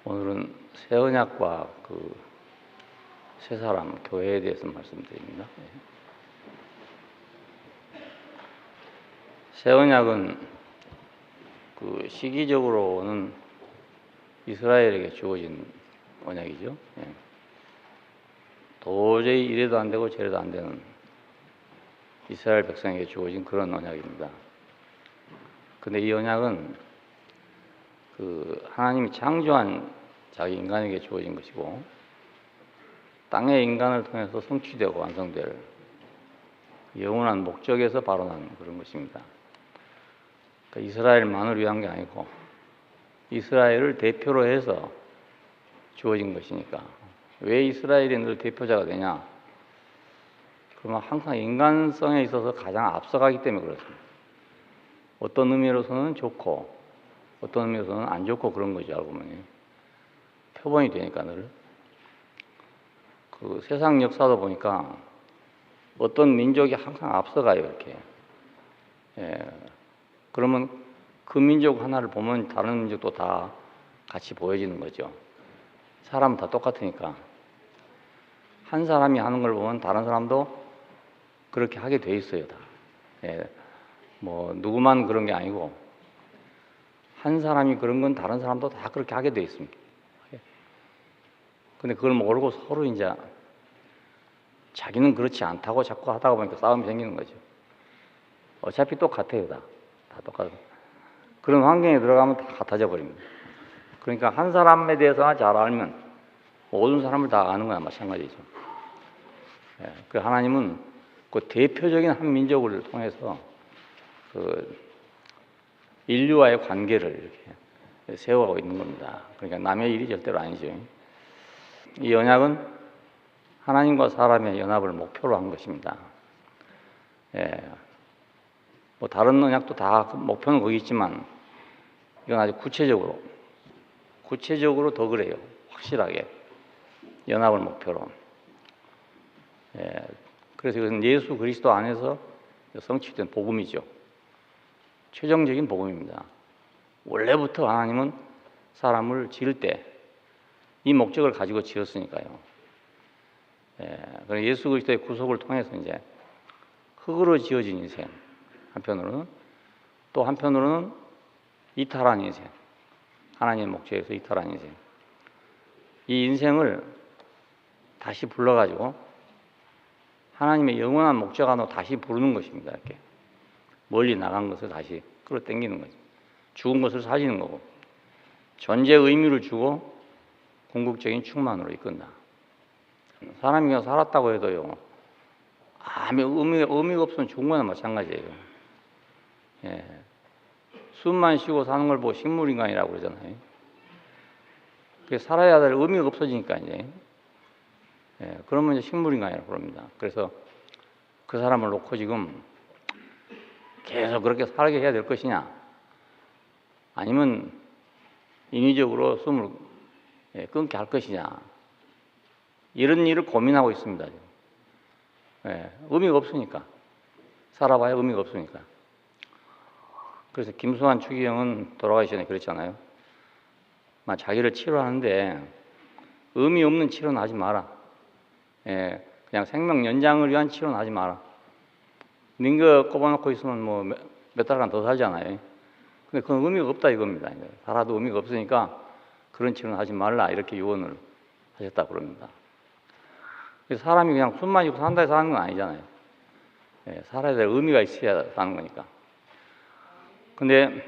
오늘은 새 언약과 그 새 사람 교회에 대해서 말씀드립니다. 새 언약은 그 시기적으로는 이스라엘에게 주어진 언약이죠. 도저히 이래도 안 되고 저래도 안 되는 이스라엘 백성에게 주어진 그런 언약입니다. 근데 이 언약은 그 하나님이 창조한 자기 인간에게 주어진 것이고, 땅의 인간을 통해서 성취되고 완성될 영원한 목적에서 발원한 그런 것입니다. 그러니까 이스라엘만을 위한 게 아니고 이스라엘을 대표로 해서 주어진 것이니까. 왜 이스라엘이 늘 대표자가 되냐? 그러면 항상 인간성에 있어서 가장 앞서가기 때문에 그렇습니다. 어떤 의미로서는 좋고 어떤 의미로서는 안 좋고 그런 거죠. 알고 보면 표본이 되니까 늘. 그 세상 역사도 보니까 어떤 민족이 항상 앞서가요, 이렇게. 그러면 그 민족 하나를 보면 다른 민족도 다 같이 보여지는 거죠. 사람은 다 똑같으니까. 한 사람이 하는 걸 보면 다른 사람도 그렇게 하게 돼 있어요, 다. 뭐 누구만 그런 게 아니고 한 사람이 그런 건 다른 사람도 다 그렇게 하게 돼 있습니다. 근데 그걸 모르고 서로 이제 자기는 그렇지 않다고 자꾸 하다가 보니까 싸움이 생기는 거죠. 어차피 똑같아요, 다 똑같아요. 그런 환경에 들어가면 다 같아져 버립니다. 그러니까 한 사람에 대해서 잘 알면 모든 사람을 다 아는 거나 마찬가지죠. 그 하나님은 그 대표적인 한 민족을 통해서 그 인류와의 관계를 이렇게 세워가고 있는 겁니다. 그러니까 남의 일이 절대로 아니죠. 이 언약은 하나님과 사람의 연합을 목표로 한 것입니다. 뭐 다른 언약도 다 목표는 거기 있지만 이건 아주 구체적으로 더 그래요. 확실하게 연합을 목표로. 그래서 이것은 예수 그리스도 안에서 성취된 복음이죠. 최종적인 복음입니다. 원래부터 하나님은 사람을 지을 때 이 목적을 가지고 지었으니까요. 그래서 예수 그리스도의 구속을 통해서 이제 흙으로 지어진 인생 한편으로는, 또 한편으로는 이탈한 인생, 하나님의 목적에서 이탈한 인생, 이 인생을 다시 불러가지고 하나님의 영원한 목적 안으로 다시 부르는 것입니다. 이렇게 멀리 나간 것을 다시 끌어당기는 거죠. 죽은 것을 살리는 거고, 존재의 의미를 주고 궁극적인 충만으로 이끈다. 사람이 그냥 살았다고 해도요, 아무 의미가 없으면 죽은 거나 마찬가지예요. 숨만 쉬고 사는 걸 보고 식물인간이라고 그러잖아요. 그게 살아야 될 의미가 없어지니까 이제. 그러면 이제 식물인간이라고 그럽니다. 그래서 그 사람을 놓고 지금 계속 그렇게 살게 해야 될 것이냐, 아니면 인위적으로 숨을 끊게 할 것이냐, 이런 일을 고민하고 있습니다. 의미가 없으니까. 살아봐야 의미가 없으니까. 그래서 김수환 추기경은 돌아가기 전에 그랬잖아요. 자기를 치료하는데 의미 없는 치료는 하지 마라. 그냥 생명 연장을 위한 치료는 하지 마라. 링거 꼽아놓고 있으면 뭐 몇 달간 더 살잖아요. 근데 그건 의미가 없다 이겁니다. 살아도 의미가 없으니까 그런 치료는 하지 말라, 이렇게 유언을 하셨다고 그럽니다. 그래서 사람이 그냥 숨만 쉬고 산다 해서 사는 건 아니잖아요. 살아야 될 의미가 있어야 사는 거니까. 근데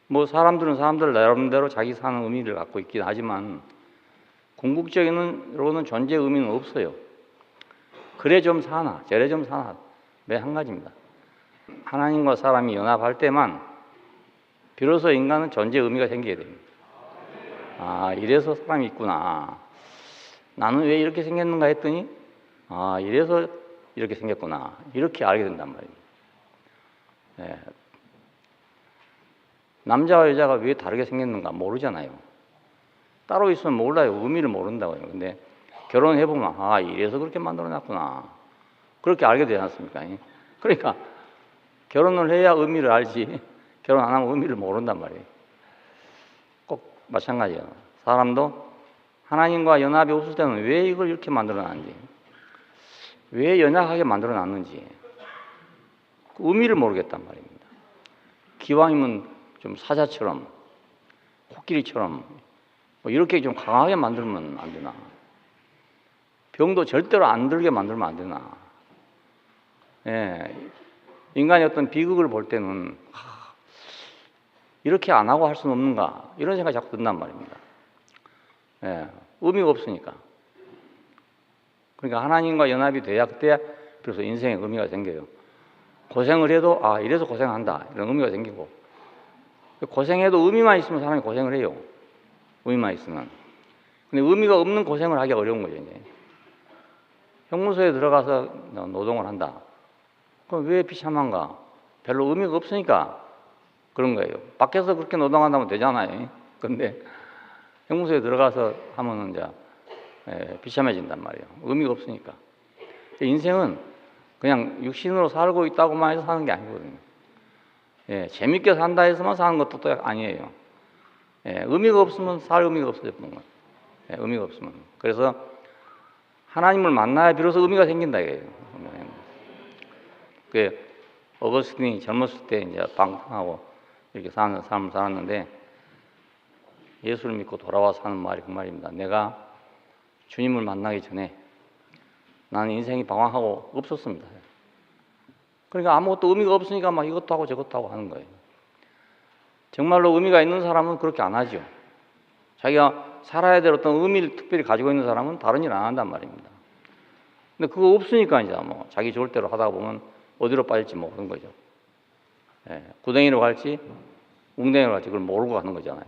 뭐 사람들은 사람들 나름대로 자기 사는 의미를 갖고 있긴 하지만 궁극적으로는 존재 의미는 없어요. 그래 좀 사나 저래 좀 사나 매 한 가지입니다. 하나님과 사람이 연합할 때만 비로소 인간은 존재 의미가 생기게 됩니다. 아, 이래서 사람이 있구나. 나는 왜 이렇게 생겼는가 했더니 이래서 이렇게 생겼구나, 이렇게 알게 된단 말입니다. 남자와 여자가 왜 다르게 생겼는가 모르잖아요. 따로 있으면 몰라요. 의미를 모른다고요. 근데 결혼해보면 이래서 그렇게 만들어놨구나, 그렇게 알게 되지 않습니까? 그러니까 결혼을 해야 의미를 알지 결혼 안 하면 의미를 모른단 말이에요. 꼭 마찬가지예요. 사람도 하나님과 연합이 없을 때는 왜 이걸 이렇게 만들어놨는지, 왜 연약하게 만들어놨는지 그 의미를 모르겠단 말입니다. 기왕이면 좀 사자처럼, 코끼리처럼 뭐 이렇게 좀 강하게 만들면 안 되나? 병도 절대로 안 들게 만들면 안 되나? 예, 인간의 어떤 비극을 볼 때는 이렇게 안 하고 할 수는 없는가? 이런 생각이 자꾸 든단 말입니다. 예, 의미가 없으니까. 그러니까 하나님과 연합이 돼야 그때 그래서 인생에 의미가 생겨요. 고생을 해도 이래서 고생한다 이런 의미가 생기고, 고생해도 의미만 있으면 사람이 고생을 해요. 의미만 있으면. 근데 의미가 없는 고생을 하기가 어려운 거죠. 이제 형무소에 들어가서 노동을 한다. 그럼 왜 비참한가? 별로 의미가 없으니까 그런 거예요. 밖에서 그렇게 노동한다면 되잖아요. 근데 형무소에 들어가서 하면은 이제 비참해진단 말이에요. 의미가 없으니까. 인생은 그냥 육신으로 살고 있다고만 해서 사는 게 아니거든요. 재밌게 산다 해서만 사는 것도 또 아니에요. 의미가 없으면 살 의미가 없어져 보는 거예요. 의미가 없으면. 그래서 하나님을 만나야 비로소 의미가 생긴다 이거예요. 그 어거스틴이 젊었을 때 이제 방탕하고 이렇게 사는 삶을 살았는데, 예수를 믿고 돌아와서 하는 말이 그 말입니다. 내가 주님을 만나기 전에 나는 인생이 방황하고 없었습니다. 그러니까 아무것도 의미가 없으니까 막 이것도 하고 저것도 하고 하는 거예요. 정말로 의미가 있는 사람은 그렇게 안 하죠. 자기가 살아야 될 어떤 의미를 특별히 가지고 있는 사람은 다른 일 안 한단 말입니다. 근데 그거 없으니까 이제 뭐 자기 좋을 대로 하다 보면 어디로 빠질지 모르는 거죠. 구덩이로 갈지 웅덩이로 갈지 그걸 모르고 가는 거잖아요.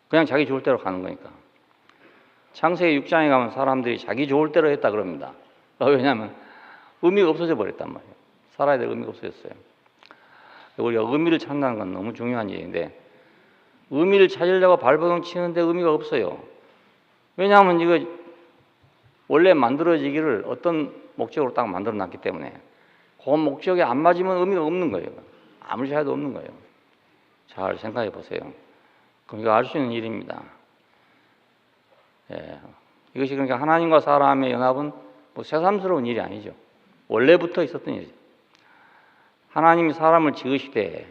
그냥 자기 좋을 대로 가는 거니까. 창세기 6장에 가면 사람들이 자기 좋을 대로 했다 그럽니다. 왜냐하면 의미가 없어져 버렸단 말이에요. 살아야 될 의미가 없어졌어요. 우리가 의미를 찾는다는 건 너무 중요한 일인데, 의미를 찾으려고 발버둥 치는데 의미가 없어요. 왜냐하면 이거 원래 만들어지기를 어떤 목적으로 딱 만들어 놨기 때문에 그 목적에 안 맞으면 의미가 없는 거예요. 아무리 잘해도 없는 거예요. 잘 생각해 보세요. 그럼 이거 알 수 있는 일입니다. 이것이 그러니까 하나님과 사람의 연합은 뭐 새삼스러운 일이 아니죠. 원래부터 있었던 일이죠. 하나님이 사람을 지으시되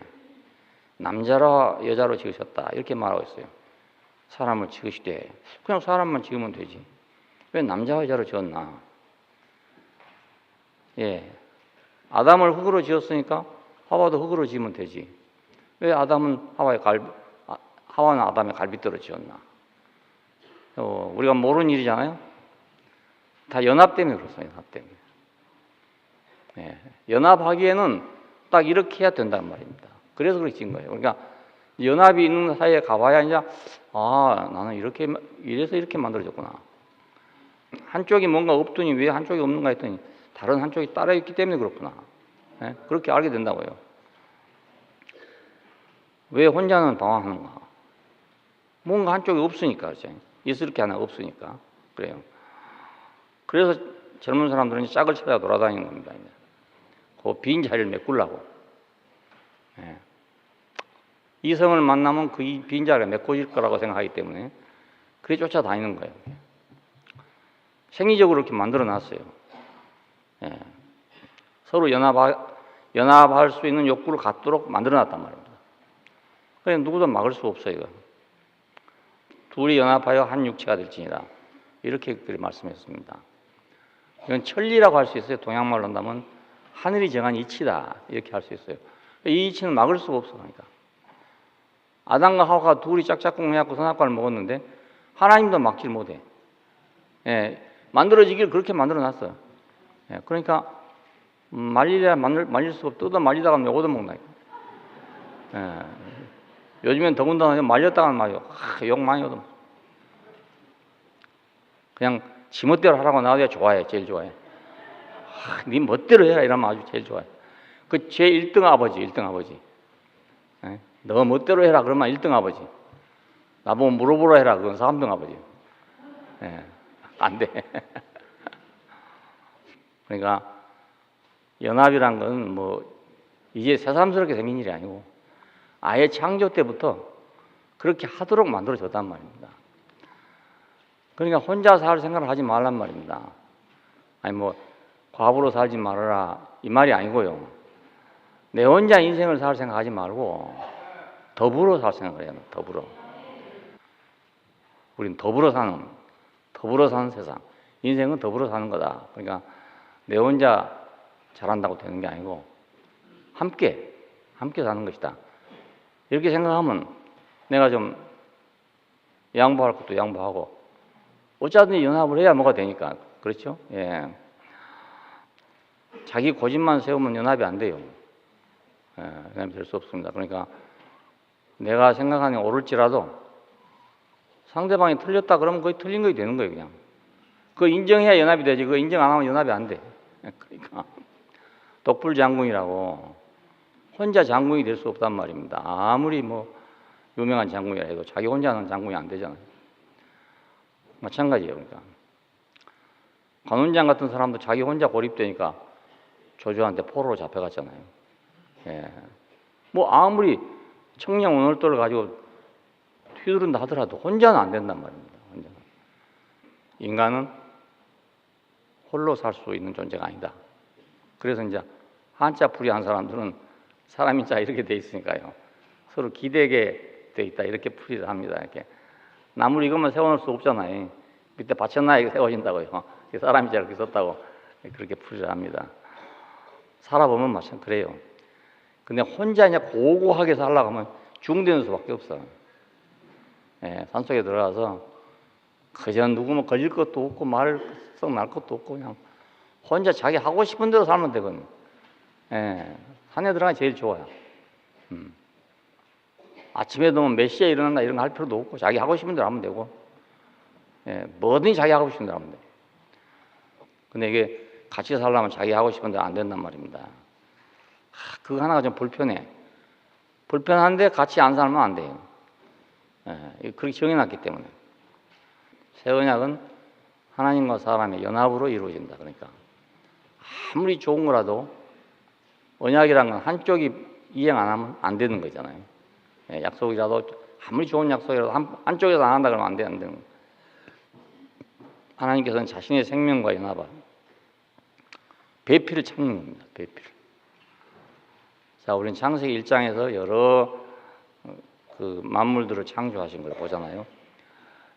남자라 여자로 지으셨다 이렇게 말하고 있어요. 사람을 지으시되 그냥 사람만 지으면 되지. 왜 남자와 여자로 지었나? 아담을 흙으로 지었으니까 하와도 흙으로 지으면 되지. 왜 아담은 하와는 아담의 갈빗대로 지었나? 우리가 모르는 일이잖아요. 다 연합 때문에 그렇습니다. 연합 때문에. 연합하기에는 딱 이렇게 해야 된단 말입니다. 그래서 그렇게 지은 거예요. 그러니까 연합이 있는 사이에 가봐야 이제 나는 이래서 이렇게 만들어졌구나. 한쪽이 뭔가 없더니 왜 한쪽이 없는가 했더니 다른 한쪽이 따라 있기 때문에 그렇구나. 그렇게 알게 된다고요. 왜 혼자는 방황하는가? 뭔가 한쪽이 없으니까 그렇죠. 있을 게 하나 없으니까 그래요. 그래서 젊은 사람들은 짝을 찾아 돌아다니는 겁니다. 그 빈 자리를 메꾸려고. 이성을 만나면 그 빈 자리가 메꿔질 거라고 생각하기 때문에 그래 쫓아다니는 거예요. 생리적으로 이렇게 만들어 놨어요. 서로 연합할 수 있는 욕구를 갖도록 만들어 놨단 말입니다. 그래서 누구도 막을 수 없어요. 이거. 둘이 연합하여 한 육체가 될지니라 이렇게 말씀했습니다. 이건 천리라고 할 수 있어요. 동양말로 한다면 하늘이 정한 이치다 이렇게 할 수 있어요. 이 이치는 막을 수가 없어. 그러니까 아담과 하와가 둘이 짝짝꿍 해갖고 선악과를 먹었는데 하나님도 막질 못해. 만들어지길 그렇게 만들어놨어요. 그러니까 말릴 수가 없어. 뜯어 말리다가 얻어먹나요. 요즘엔 더군다나 말렸다가는 말이요. 욕 많이 얻어. 그냥 지멋대로 하라고 나와야 좋아해. 제일 좋아해. 네 멋대로 해라 이러면 아주 제일 좋아해. 그 제 1등 아버지, 1등 아버지. 너 멋대로 해라 그러면 1등 아버지. 나보고 물어보라 해라 그건 3등 아버지. 안 돼. 그러니까 연합이란 건 뭐 이제 새삼스럽게 생긴 일이 아니고 아예 창조 때부터 그렇게 하도록 만들어졌단 말입니다. 그러니까 혼자 살 생각을 하지 말란 말입니다. 아니 뭐 과부로 살지 말아라 이 말이 아니고요. 내 혼자 인생을 살 생각하지 말고 더불어 살 생각을 해야 합니다. 더불어. 우린 더불어 사는 세상. 인생은 더불어 사는 거다. 그러니까 내 혼자 잘한다고 되는 게 아니고 함께 사는 것이다. 이렇게 생각하면 내가 좀 양보할 것도 양보하고 어쩌든지 연합을 해야 뭐가 되니까. 그렇죠? 예. 자기 고집만 세우면 연합이 안 돼요. 예, 연합이 될 수 없습니다. 그러니까 내가 생각하는 게 옳을지라도 상대방이 틀렸다 그러면 거의 틀린 거이 되는 거예요, 그냥. 그거 인정해야 연합이 되지. 그거 인정 안 하면 연합이 안 돼. 그러니까 독불장군이라고 혼자 장군이 될 수 없단 말입니다. 아무리 뭐 유명한 장군이라 해도 자기 혼자는 장군이 안 되잖아요. 마찬가지예요. 그러니까 관훈장 같은 사람도 자기 혼자 고립되니까 조조한테 포로로 잡혀갔잖아요. 예. 뭐 아무리 청량오늘도를 가지고 휘두른다 하더라도 혼자는 안 된단 말입니다. 혼자는. 인간은 홀로 살 수 있는 존재가 아니다. 그래서 이제 한자 풀이한 사람들은 사람인 자 이렇게 돼 있으니까요. 서로 기대게 돼 있다 이렇게 풀이를 합니다. 이렇게 나무를 이것만 세워놓을 수 없잖아요. 밑에 받쳐놔야 이게 세워진다고요. 사람이 자 이렇게 썼다고 그렇게 풀이를 합니다. 살아보면 마찬가지 그래요. 근데 혼자 이제 고고하게 살려고 하면 중되는 수밖에 없어. 예, 산속에 들어가서 그저 누구면 걸릴 것도 없고 말 썩 날 것도 없고 그냥 혼자 자기 하고 싶은 대로 살면 되거든요. 예, 산에 들어가기 제일 좋아요. 아침에 되면 몇 시에 일어난다 이런 거 할 필요도 없고 자기 하고 싶은 대로 하면 되고 예, 뭐든지 자기 하고 싶은 대로 하면 돼요. 근데 이게 같이 살려면 자기 하고 싶은 대로 안 된단 말입니다. 그거 하나가 좀 불편해. 불편한데 같이 안 살면 안 돼요. 예, 그렇게 정해놨기 때문에. 새 언약은 하나님과 사람의 연합으로 이루어진다. 그러니까 아무리 좋은 거라도 언약이란 건 한쪽이 이행 안 하면 안 되는 거잖아요. 예, 약속이라도 아무리 좋은 약속이라도 한쪽에서 안 한다 그러면 안 되는 거예요. 하나님께서는 자신의 생명과 연합을 배필을 찾는 겁니다. 배필. 자, 우리는 창세기 1장에서 여러 그 만물들을 창조하신 걸 보잖아요.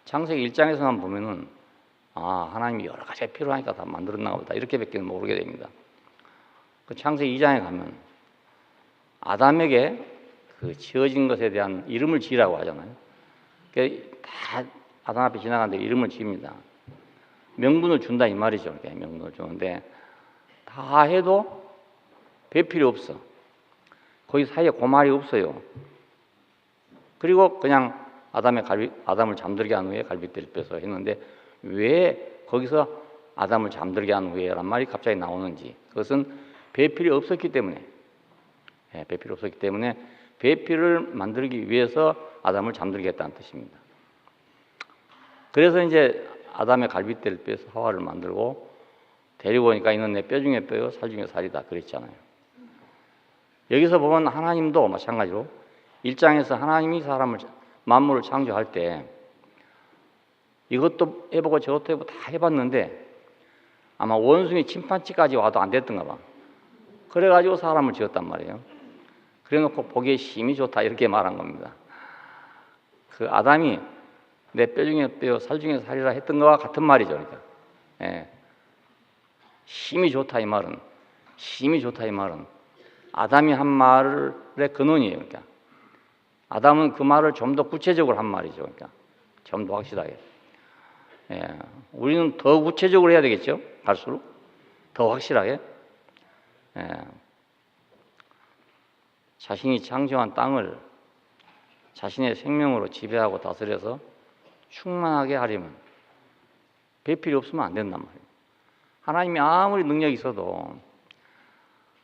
창세기 1장에서만 보면은 하나님이 여러 가지 필요하니까 다 만들었나 보다 이렇게밖에 모르게 됩니다. 그 창세기 2장에 가면 아담에게 그 지어진 것에 대한 이름을 지으라고 하잖아요. 다 아담 앞에 지나가는데 이름을 지읍니다. 명분을 준다 이 말이죠. 이렇게 명분을 주는데 다 해도 배필이 없어. 거기 사이에 고말이 없어요. 그리고 그냥 아담을 잠들게 한 후에 갈빗대를 빼서 했는데 왜 거기서 아담을 잠들게 한 후에란 말이 갑자기 나오는지 그것은 배필이 없었기 때문에 배필이 없었기 때문에 배필을 만들기 위해서 아담을 잠들게 했다는 뜻입니다. 그래서 이제 아담의 갈빗대를 빼서 하와를 만들고 데리고 오니까 이는 내 뼈 중에 뼈요 살 중에 살이다 그랬잖아요. 여기서 보면 하나님도 마찬가지로 1장에서 하나님이 만물을 창조할 때 이것도 해보고 저것도 해보고 다 해봤는데 아마 원숭이 침판치까지 와도 안 됐던가 봐. 그래가지고 사람을 지었단 말이에요. 그래놓고 보기에 힘이 좋다 이렇게 말한 겁니다. 그 아담이 내 뼈 중에 뼈 살 중에 살이라 했던 거와 같은 말이죠. 그러니까. 예. 힘이 좋다 이 말은 아담이 한 말의 근원이에요. 그러니까 아담은 그 말을 좀 더 구체적으로 한 말이죠. 그러니까 좀 더 확실하게. 예, 우리는 더 구체적으로 해야 되겠죠. 갈수록 더 확실하게. 예, 자신이 창조한 땅을 자신의 생명으로 지배하고 다스려서 충만하게 하려면 배필이 없으면 안 된단 말이에요. 하나님이 아무리 능력이 있어도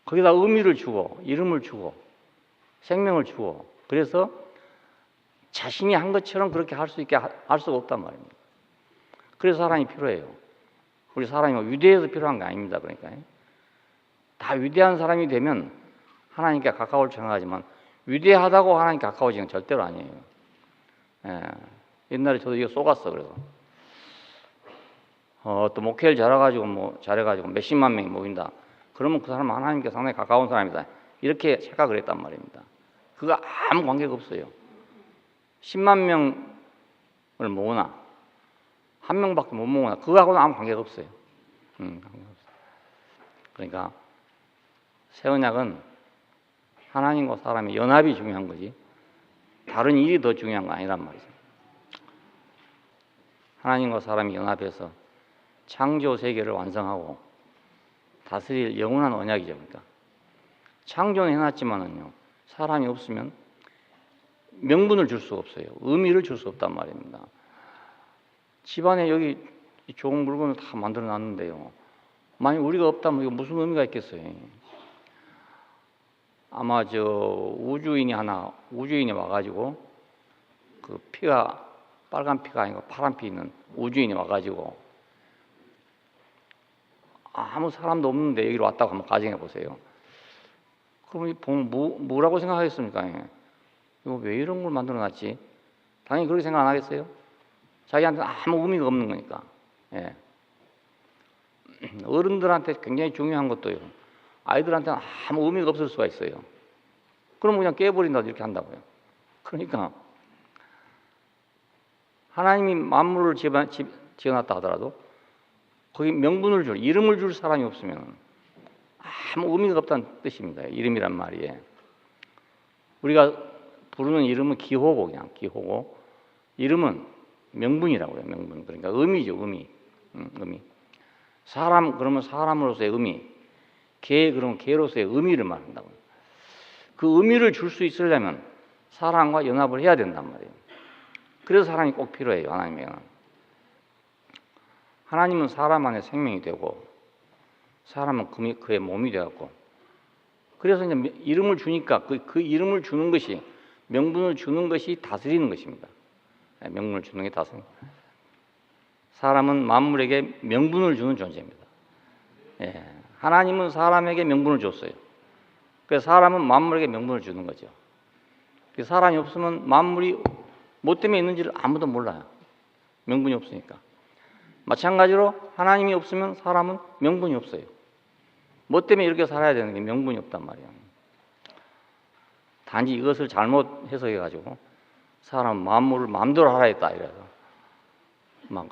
거기다 의미를 주고 이름을 주고 생명을 주고 그래서 자신이 한 것처럼 그렇게 할 수 있게 할 수가 없단 말입니다. 그래서 사람이 필요해요. 우리 사람이 위대해서 필요한 게 아닙니다. 그러니까 다 위대한 사람이 되면 하나님께 가까울 생각하지만 위대하다고 하나님께 가까워지는 건 절대로 아니에요. 예. 옛날에 저도 이거 속았어. 그래서 또 목회를 잘해가지고 몇십만 명이 모인다. 그러면 그 사람은 하나님께 상당히 가까운 사람이다. 이렇게 착각을 했단 말입니다. 그거 아무 관계가 없어요. 10만 명을 모으나 한 명밖에 못 모으나 그거하고는 아무 관계가 없어요. 관계가 없어요. 그러니까 새 언약은 하나님과 사람의 연합이 중요한 거지 다른 일이 더 중요한 거 아니란 말이죠. 하나님과 사람이 연합해서 창조 세계를 완성하고 다스릴 영원한 언약이죠. 그러니까 창조는 해놨지만은요, 사람이 없으면 명분을 줄 수가 없어요. 의미를 줄 수 없단 말입니다. 집안에 여기 좋은 물건을 다 만들어 놨는데요, 만약 우리가 없다면 이거 무슨 의미가 있겠어요? 아마 우주인이 와가지고 그 피가 빨간 피가 아니고 파란 피 있는 우주인이 와가지고 아무 사람도 없는데 여기로 왔다고 한번 가정해 보세요. 그럼 뭐라고 생각하겠습니까? 이거 왜 이런 걸 만들어 놨지? 당연히 그렇게 생각 안 하겠어요? 자기한테는 아무 의미가 없는 거니까. 예. 어른들한테 굉장히 중요한 것도요, 아이들한테는 아무 의미가 없을 수가 있어요. 그럼 그냥 깨버린다 이렇게 한다고요. 그러니까 하나님이 만물을 지어놨다 하더라도 거기 명분을 이름을 줄 사람이 없으면 아무 의미가 없다는 뜻입니다. 이름이란 말이에요. 우리가 부르는 이름은 기호고, 그냥 기호고, 이름은 명분이라고요. 명분. 그러니까 의미죠. 의미. 사람 그러면 사람으로서의 의미, 개 그러면 개로서의 의미를 말한다고요. 그 의미를 줄 수 있으려면 사람과 연합을 해야 된단 말이에요. 그래서 사람이 꼭 필요해요. 하나님에게는. 하나님은 사람 안에 생명이 되고 사람은 그의 몸이 되었고, 그래서 이제 이름을 주니까 그 이름을 주는 것이, 명분을 주는 것이 다스리는 것입니다. 명분을 주는 게 다스리는 거예요. 사람은 만물에게 명분을 주는 존재입니다. 예. 하나님은 사람에게 명분을 줬어요. 그래서 사람은 만물에게 명분을 주는 거죠. 사람이 없으면 만물이 뭐 때문에 있는지를 아무도 몰라요. 명분이 없으니까. 마찬가지로 하나님이 없으면 사람은 명분이 없어요. 뭐 때문에 이렇게 살아야 되는 게 명분이 없단 말이에요. 단지 이것을 잘못 해석해가지고 사람은 만물을 마음대로 하라 했다 이래서 막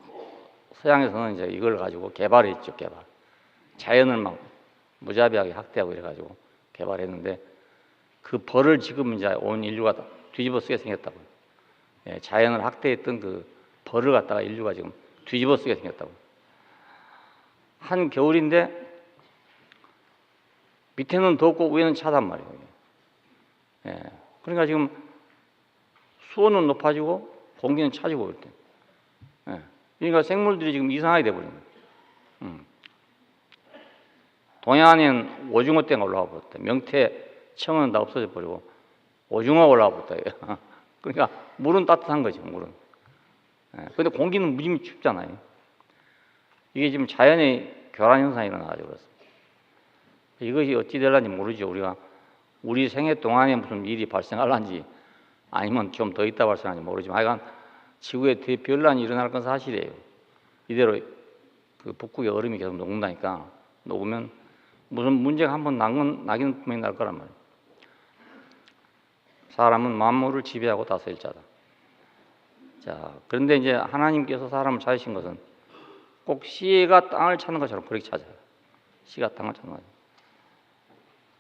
서양에서는 이제 이걸 가지고 개발했죠. 개발. 자연을 막 무자비하게 학대하고 이래가지고 개발했는데 그 벌을 지금 이제 온 인류가 뒤집어 쓰게 생겼다고요. 예, 자연을 학대했던 그 벌을 갖다가 인류가 지금 뒤집어 쓰게 생겼다고. 한 겨울인데 밑에는 덥고 위에는 차단 말이에요. 예, 그러니까 지금 수온은 높아지고 공기는 차지고 그럴 때. 예, 그러니까 생물들이 지금 이상하게 돼버린 거예요. 동해안에는 오징어 떼가 올라와 버렸다. 명태, 청어는 다 없어져 버리고 오징어가 올라와 버렸다. 그러니까 물은 따뜻한 거죠. 물은. 그런데 공기는 무지무 춥잖아요. 이게 지금 자연의 교란 현상이 일어나가지고 그렇습니다. 이것이 어찌 될런지 모르죠. 우리 생애 동안에 무슨 일이 발생할런지 아니면 좀 더 있다 발생할지 모르지만 하여간 지구에 대별난이 일어날 건 사실이에요. 이대로 그 북극의 얼음이 계속 녹는다니까, 녹으면 무슨 문제가 한번 나기는 분명히 날 거란 말이에요. 사람은 만물을 지배하고 다스릴 자다. 자, 그런데 이제 하나님께서 사람을 찾으신 것은 꼭 씨가 땅을 찾는 것처럼 그렇게 찾아요. 씨가 땅을 찾는 거예요.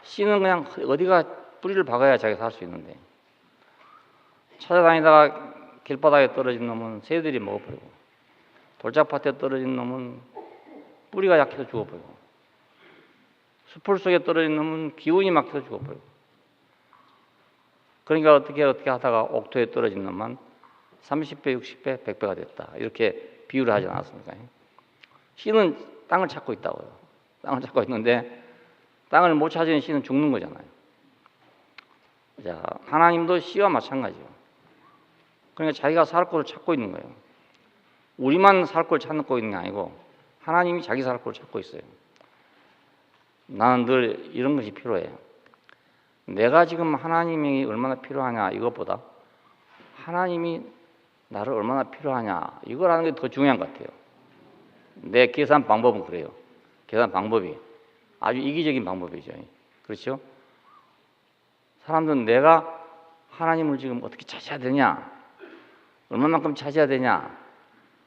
씨는 그냥 어디가 뿌리를 박아야 자기가 살 수 있는데, 찾아다니다가 길바닥에 떨어진 놈은 새들이 먹어버리고, 돌짝밭에 떨어진 놈은 뿌리가 약해서 죽어버리고, 수풀 속에 떨어진 놈은 기운이 막혀서 죽어버리고, 그러니까 어떻게 하다가 옥토에 떨어진 놈만 30배, 60배, 100배가 됐다. 이렇게 비유를 하지 않았습니까? 씨는 땅을 찾고 있다고요. 땅을 찾고 있는데 땅을 못 찾으면 씨는 죽는 거잖아요. 자, 하나님도 씨와 마찬가지예요. 그러니까 자기가 살 곳을 찾고 있는 거예요. 우리만 살 곳을 찾고 있는 게 아니고 하나님이 자기 살 곳을 찾고 있어요. 나는 늘 이런 것이 필요해요. 내가 지금 하나님이 얼마나 필요하냐 이것보다 하나님이 나를 얼마나 필요하냐 이걸 아는 게 더 중요한 것 같아요. 내 계산 방법은 그래요. 계산 방법이 아주 이기적인 방법이죠. 그렇죠? 사람들은 내가 하나님을 지금 어떻게 찾아야 되냐, 얼마만큼 찾아야 되냐,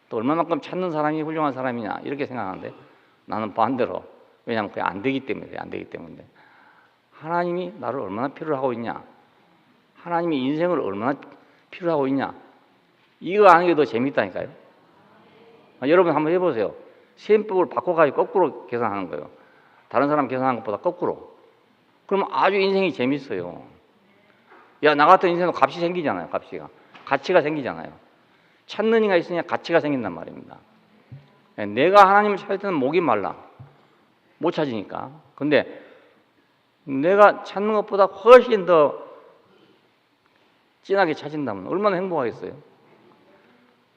또 얼마만큼 찾는 사람이 훌륭한 사람이냐 이렇게 생각하는데 나는 반대로, 왜냐하면 그게 안 되기 때문에, 안 되기 때문에 하나님이 나를 얼마나 필요로 하고 있냐, 하나님이 인생을 얼마나 필요로 하고 있냐, 이거 아는 게 더 재밌다니까요. 여러분 한번 해보세요. 시행법을 바꿔가지고 거꾸로 계산하는 거예요. 다른 사람 계산하는 것보다 거꾸로. 그러면 아주 인생이 재밌어요. 야, 나 같은 인생도 값이 생기잖아요. 가치가 생기잖아요. 찾는 이가 있으니까 가치가 생긴단 말입니다. 내가 하나님을 찾을 때는 목이 말라. 못 찾으니까. 근데 내가 찾는 것보다 훨씬 더 진하게 찾은다면 얼마나 행복하겠어요?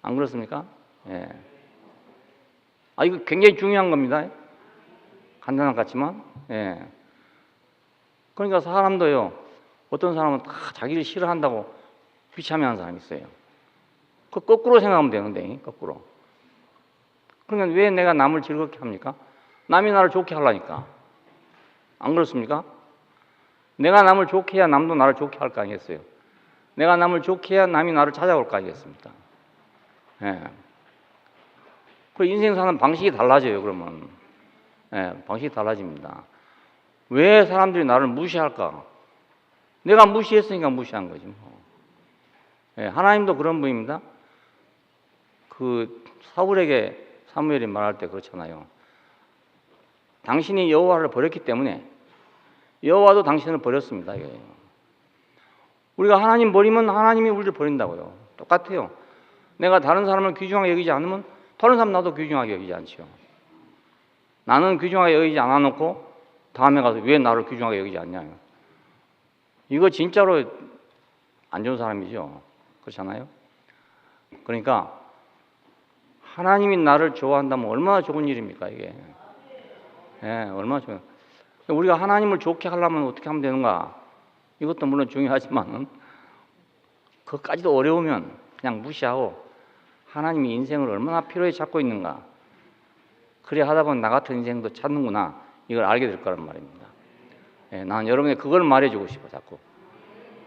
안 그렇습니까? 예. 이거 굉장히 중요한 겁니다. 간단한 것 같지만. 예. 그러니까 사람도요, 어떤 사람은 다 자기를 싫어한다고 비참해하는 사람이 있어요. 그 거꾸로 생각하면 되는데, 거꾸로. 그러니까 왜 내가 남을 즐겁게 합니까? 남이 나를 좋게 하려니까. 안 그렇습니까? 내가 남을 좋게 해야 남도 나를 좋게 할 거 아니겠어요? 내가 남을 좋게 해야 남이 나를 찾아올 거 아니겠습니까? 예. 그 인생 사는 방식이 달라져요, 그러면. 예, 방식이 달라집니다. 왜 사람들이 나를 무시할까? 내가 무시했으니까 무시한 거지, 뭐. 예, 하나님도 그런 분입니다. 그 사울에게 사무엘이 말할 때 그렇잖아요. 당신이 여호와를 버렸기 때문에 여호와도 당신을 버렸습니다. 이거예요. 우리가 하나님 버리면 하나님이 우리를 버린다고요. 똑같아요. 내가 다른 사람을 귀중하게 여기지 않으면 다른 사람 나도 귀중하게 여기지 않죠. 나는 귀중하게 여기지 않아놓고 다음에 가서 왜 나를 귀중하게 여기지 않냐요. 이거 진짜로 안 좋은 사람이죠. 그렇잖아요. 그러니까 하나님이 나를 좋아한다면 얼마나 좋은 일입니까, 이게. 예, 얼마나 좋아요. 우리가 하나님을 좋게 하려면 어떻게 하면 되는가? 이것도 물론 중요하지만 그것까지도 어려우면 그냥 무시하고 하나님이 인생을 얼마나 필요히 찾고 있는가. 그래 하다 보면 나 같은 인생도 찾는구나. 이걸 알게 될 거란 말입니다. 예, 나는 여러분에게 그걸 말해주고 싶어, 자꾸.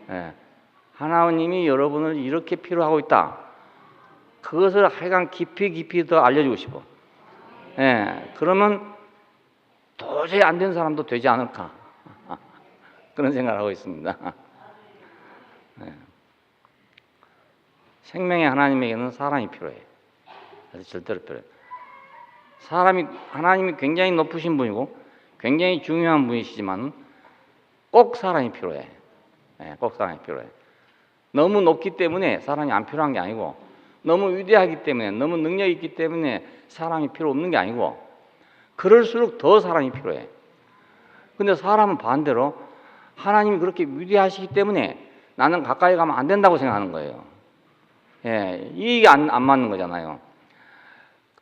예, 하나님이 여러분을 이렇게 필요하고 있다. 그것을 하여간 깊이 더 알려주고 싶어. 예, 그러면 도저히 안 된 사람도 되지 않을까. 그런 생각을 하고 있습니다. 예. 생명의 하나님에게는 사람이 필요해. 그래서 절대로 필요해. 하나님이 굉장히 높으신 분이고 굉장히 중요한 분이시지만 꼭 사람이 필요해. 예, 꼭 사람이 필요해. 너무 높기 때문에 사람이 안 필요한 게 아니고, 너무 위대하기 때문에, 너무 능력이 있기 때문에 사람이 필요 없는 게 아니고, 그럴수록 더 사람이 필요해. 근데 사람은 반대로 하나님이 그렇게 위대하시기 때문에 나는 가까이 가면 안 된다고 생각하는 거예요. 예, 이게 안 맞는 거잖아요.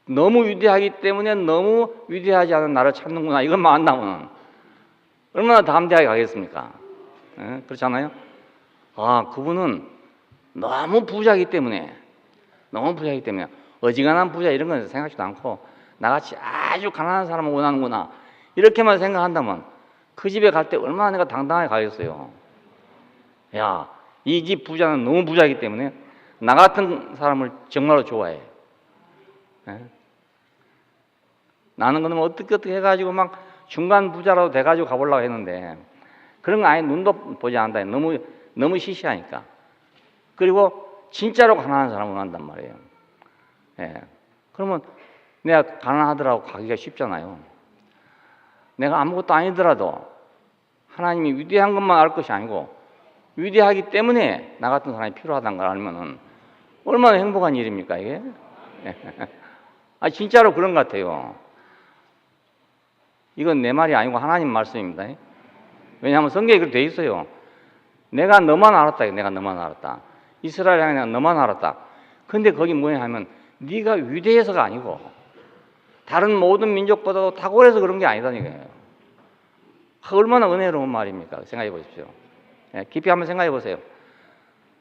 너무 위대하기 때문에 너무 위대하지 않은 나를 찾는구나, 이것만 안다면 얼마나 담대하게 가겠습니까? 예, 그렇잖아요. 그분은 너무 부자이기 때문에 어지간한 부자 이런 건 생각지도 않고 나같이 아주 가난한 사람을 원하는구나, 이렇게만 생각한다면 그 집에 갈 때 얼마나 내가 당당하게 가겠어요. 야, 이 집 부자는 너무 부자이기 때문에 나 같은 사람을 정말로 좋아해. 예? 나는 그러면 어떻게 해가지고 막 중간 부자라도 돼가지고 가보려고 했는데 그런 거 아예 눈도 보지 않는다. 너무 시시하니까. 그리고 진짜로 가난한 사람을 원한단 말이에요. 예. 그러면 내가 가난하더라고 가기가 쉽잖아요. 내가 아무것도 아니더라도 하나님이 위대한 것만 알 것이 아니고 위대하기 때문에 나 같은 사람이 필요하다는 걸 알면은 얼마나 행복한 일입니까, 이게? 진짜로 그런 것 같아요. 이건 내 말이 아니고 하나님 말씀입니다. 왜냐하면 성경에 그렇게 돼 있어요. 내가 너만 알았다. 이스라엘 향해 내가 너만 알았다. 근데 거기 뭐냐 하면 네가 위대해서가 아니고 다른 모든 민족보다도 탁월해서 그런 게 아니다는 거예요. 얼마나 은혜로운 말입니까? 생각해 보십시오. 깊이 한번 생각해 보세요.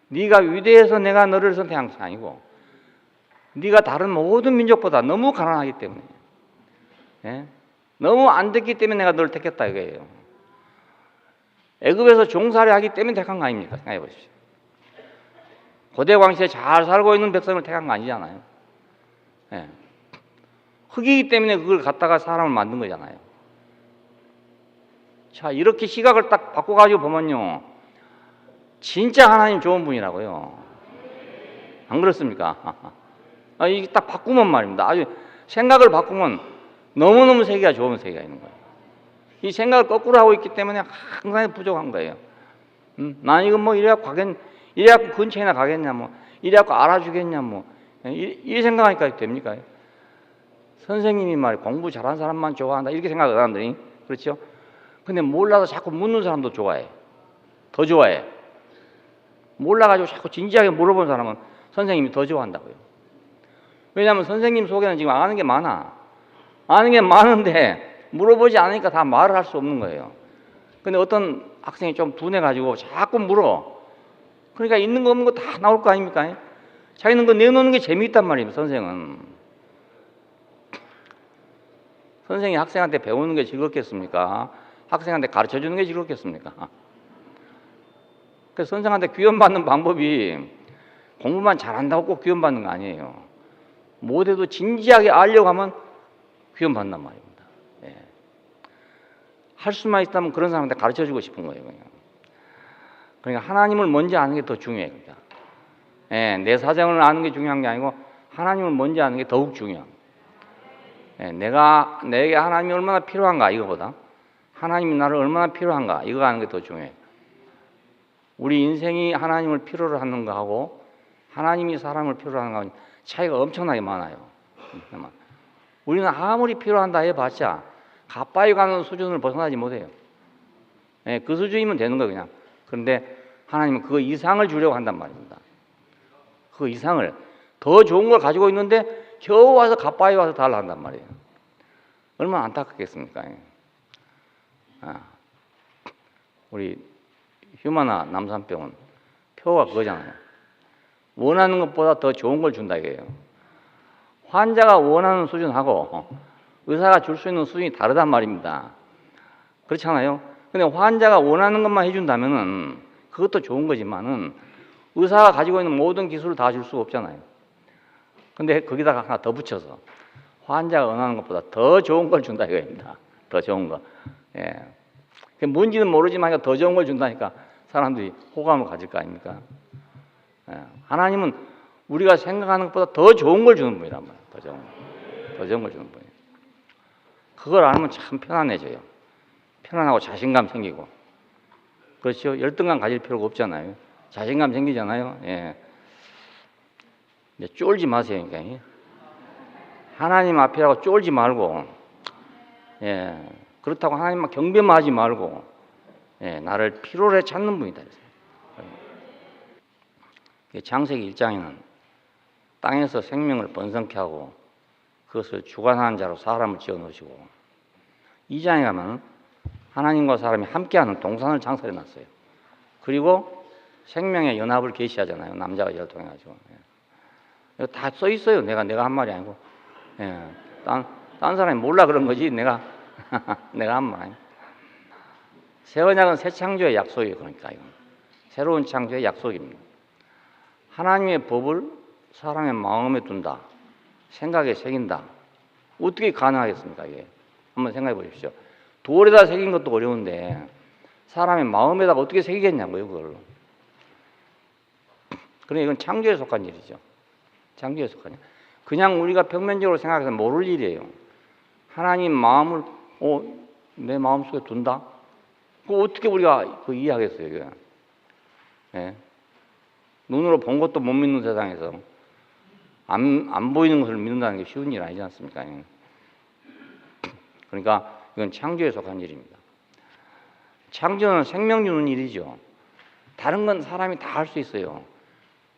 네가 위대해서 내가 너를 선택한 것이 아니고 네가 다른 모든 민족보다 너무 가난하기 때문에, 예? 너무 안 됐기 때문에 내가 너를 택했다 이거예요. 애굽에서 종살이 하기 때문에 택한 거 아닙니까? 생각해 보십시오. 고대 왕실에 잘 살고 있는 백성을 택한 거 아니잖아요. 예. 흙이기 때문에 그걸 갖다가 사람을 만든 거잖아요. 자, 이렇게 시각을 딱 바꿔가지고 보면요, 진짜 하나님 좋은 분이라고요. 안 그렇습니까? 이게 딱 바꾸면 말입니다. 아주 생각을 바꾸면 너무너무 세계가 좋은 세계가 있는 거예요. 이 생각을 거꾸로 하고 있기 때문에 항상 부족한 거예요. 난 이거 뭐 이래갖고 근처에나 가겠냐, 뭐 이래갖고 알아주겠냐, 뭐 이 생각하니까 됩니까? 선생님이 공부 잘하는 사람만 좋아한다 이렇게 생각을 하는데, 그렇죠? 근데 몰라서 자꾸 묻는 사람도 좋아해. 더 좋아해. 몰라가지고 자꾸 진지하게 물어본 사람은 선생님이 더 좋아한다고요. 왜냐하면 선생님 속에는 지금 아는 게 많아. 아는 게 많은데 물어보지 않으니까 다 말을 할 수 없는 거예요. 근데 어떤 학생이 좀 둔해가지고 자꾸 물어. 그러니까 있는 거 없는 거 다 나올 거 아닙니까? 자기는 그 내놓는 게 재미있단 말이에요, 선생은. 선생이 학생한테 배우는 게 즐겁겠습니까? 학생한테 가르쳐 주는 게 즐겁겠습니까? 그래서 선생한테 귀염받는 방법이 공부만 잘한다고 꼭 귀염받는 거 아니에요. 못해도 진지하게 알려고 하면 귀염받는단 말입니다. 예. 할 수만 있다면 그런 사람한테 가르쳐 주고 싶은 거예요. 그러니까 하나님을 먼저 아는 게 더 중요해요. 그러니까. 예, 내 사정을 아는 게 중요한 게 아니고 하나님을 먼저 아는 게 더욱 중요한 거예요. 예, 내게 하나님이 얼마나 필요한가 이거보다 하나님이 나를 얼마나 필요한가 이거 아는 게 더 중요해요. 우리 인생이 하나님을 필요로 하는 거하고 하나님이 사람을 필요로 하는 거하고 차이가 엄청나게 많아요. 우리는 아무리 필요한다 해봤자 가빠이 가는 수준을 벗어나지 못해요. 예, 그 수준이면 되는 거예요, 그냥. 그런데 하나님은 그 이상을 주려고 한단 말입니다. 그 이상을 더 좋은 걸 가지고 있는데 겨우 와서 가빠이 와서 달라 한단 말이에요. 얼마나 안타깝겠습니까? 우리 휴마나 남산병원 표가 그거잖아요. 원하는 것보다 더 좋은 걸 준다 이거예요. 환자가 원하는 수준하고 의사가 줄 수 있는 수준이 다르단 말입니다. 그렇잖아요. 근데 환자가 원하는 것만 해준다면은 그것도 좋은 거지만은 의사가 가지고 있는 모든 기술을 다 줄 수가 없잖아요. 근데 거기다가 하나 더 붙여서 환자가 원하는 것보다 더 좋은 걸 준다 이거입니다. 더 좋은 거. 예. 그게 뭔지는 모르지만 더 좋은 걸 준다니까 사람들이 호감을 가질 거 아닙니까? 예. 하나님은 우리가 생각하는 것보다 더 좋은 걸 주는 분이란 말이에요. 더 좋은 거. 더 좋은 걸 주는 분이에요. 그걸 알면 참 편안해져요. 편안하고 자신감 생기고. 그렇죠? 열등감 가질 필요가 없잖아요. 자신감 생기잖아요. 예. 쫄지 마세요. 그러니까. 하나님 앞이라고 쫄지 말고, 예. 그렇다고 하나님만 경배만 하지 말고, 예. 나를 필요로 해 찾는 분이다. 창세기 1장에는 땅에서 생명을 번성케 하고 그것을 주관하는 자로 사람을 지어 놓으시고 2장에 가면 하나님과 사람이 함께하는 동산을 창설해 놨어요. 그리고 생명의 연합을 계시하잖아요. 남자가 여자를 통해가지고. 이거 다 써 있어요. 내가 한 말이 아니고. 예. 딴 사람이 몰라 그런 거지. 내가 한 말 아니에요. 새 언약은 새 창조의 약속이에요. 그러니까 이건 새로운 창조의 약속입니다. 하나님의 법을 사람의 마음에 둔다. 생각에 새긴다. 어떻게 가능하겠습니까? 이게 한번 생각해 보십시오. 돌에다 새긴 것도 어려운데 사람의 마음에다가 어떻게 새기겠냐고요, 그걸. 그러니까 이건 창조에 속한 일이죠. 창조에 속한 일. 그냥 우리가 평면적으로 생각해서 모를 일이에요. 하나님 마음을 내 마음속에 둔다? 그거 어떻게 우리가 이해하겠어요, 이게. 예? 눈으로 본 것도 못 믿는 세상에서 안 보이는 것을 믿는다는 게 쉬운 일 아니지 않습니까? 그러니까 이건 창조에 속한 일입니다. 창조는 생명 주는 일이죠. 다른 건 사람이 다 할 수 있어요.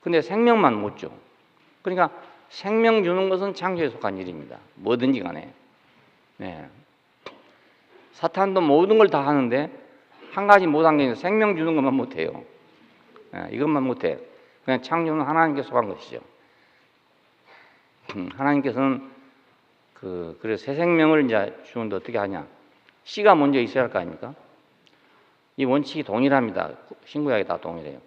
근데 생명만 못 줘. 그러니까 생명 주는 것은 창조에 속한 일입니다. 뭐든지 간에. 네. 사탄도 모든 걸 다 하는데 한 가지 못한 게 생명 주는 것만 못해요. 네, 이것만 못해. 그냥 창조는 하나님께 속한 것이죠. 하나님께서는 그래서 새 생명을 이제 주는데 어떻게 하냐? 씨가 먼저 있어야 할 거 아닙니까? 이 원칙이 동일합니다. 신구약이 다 동일해요.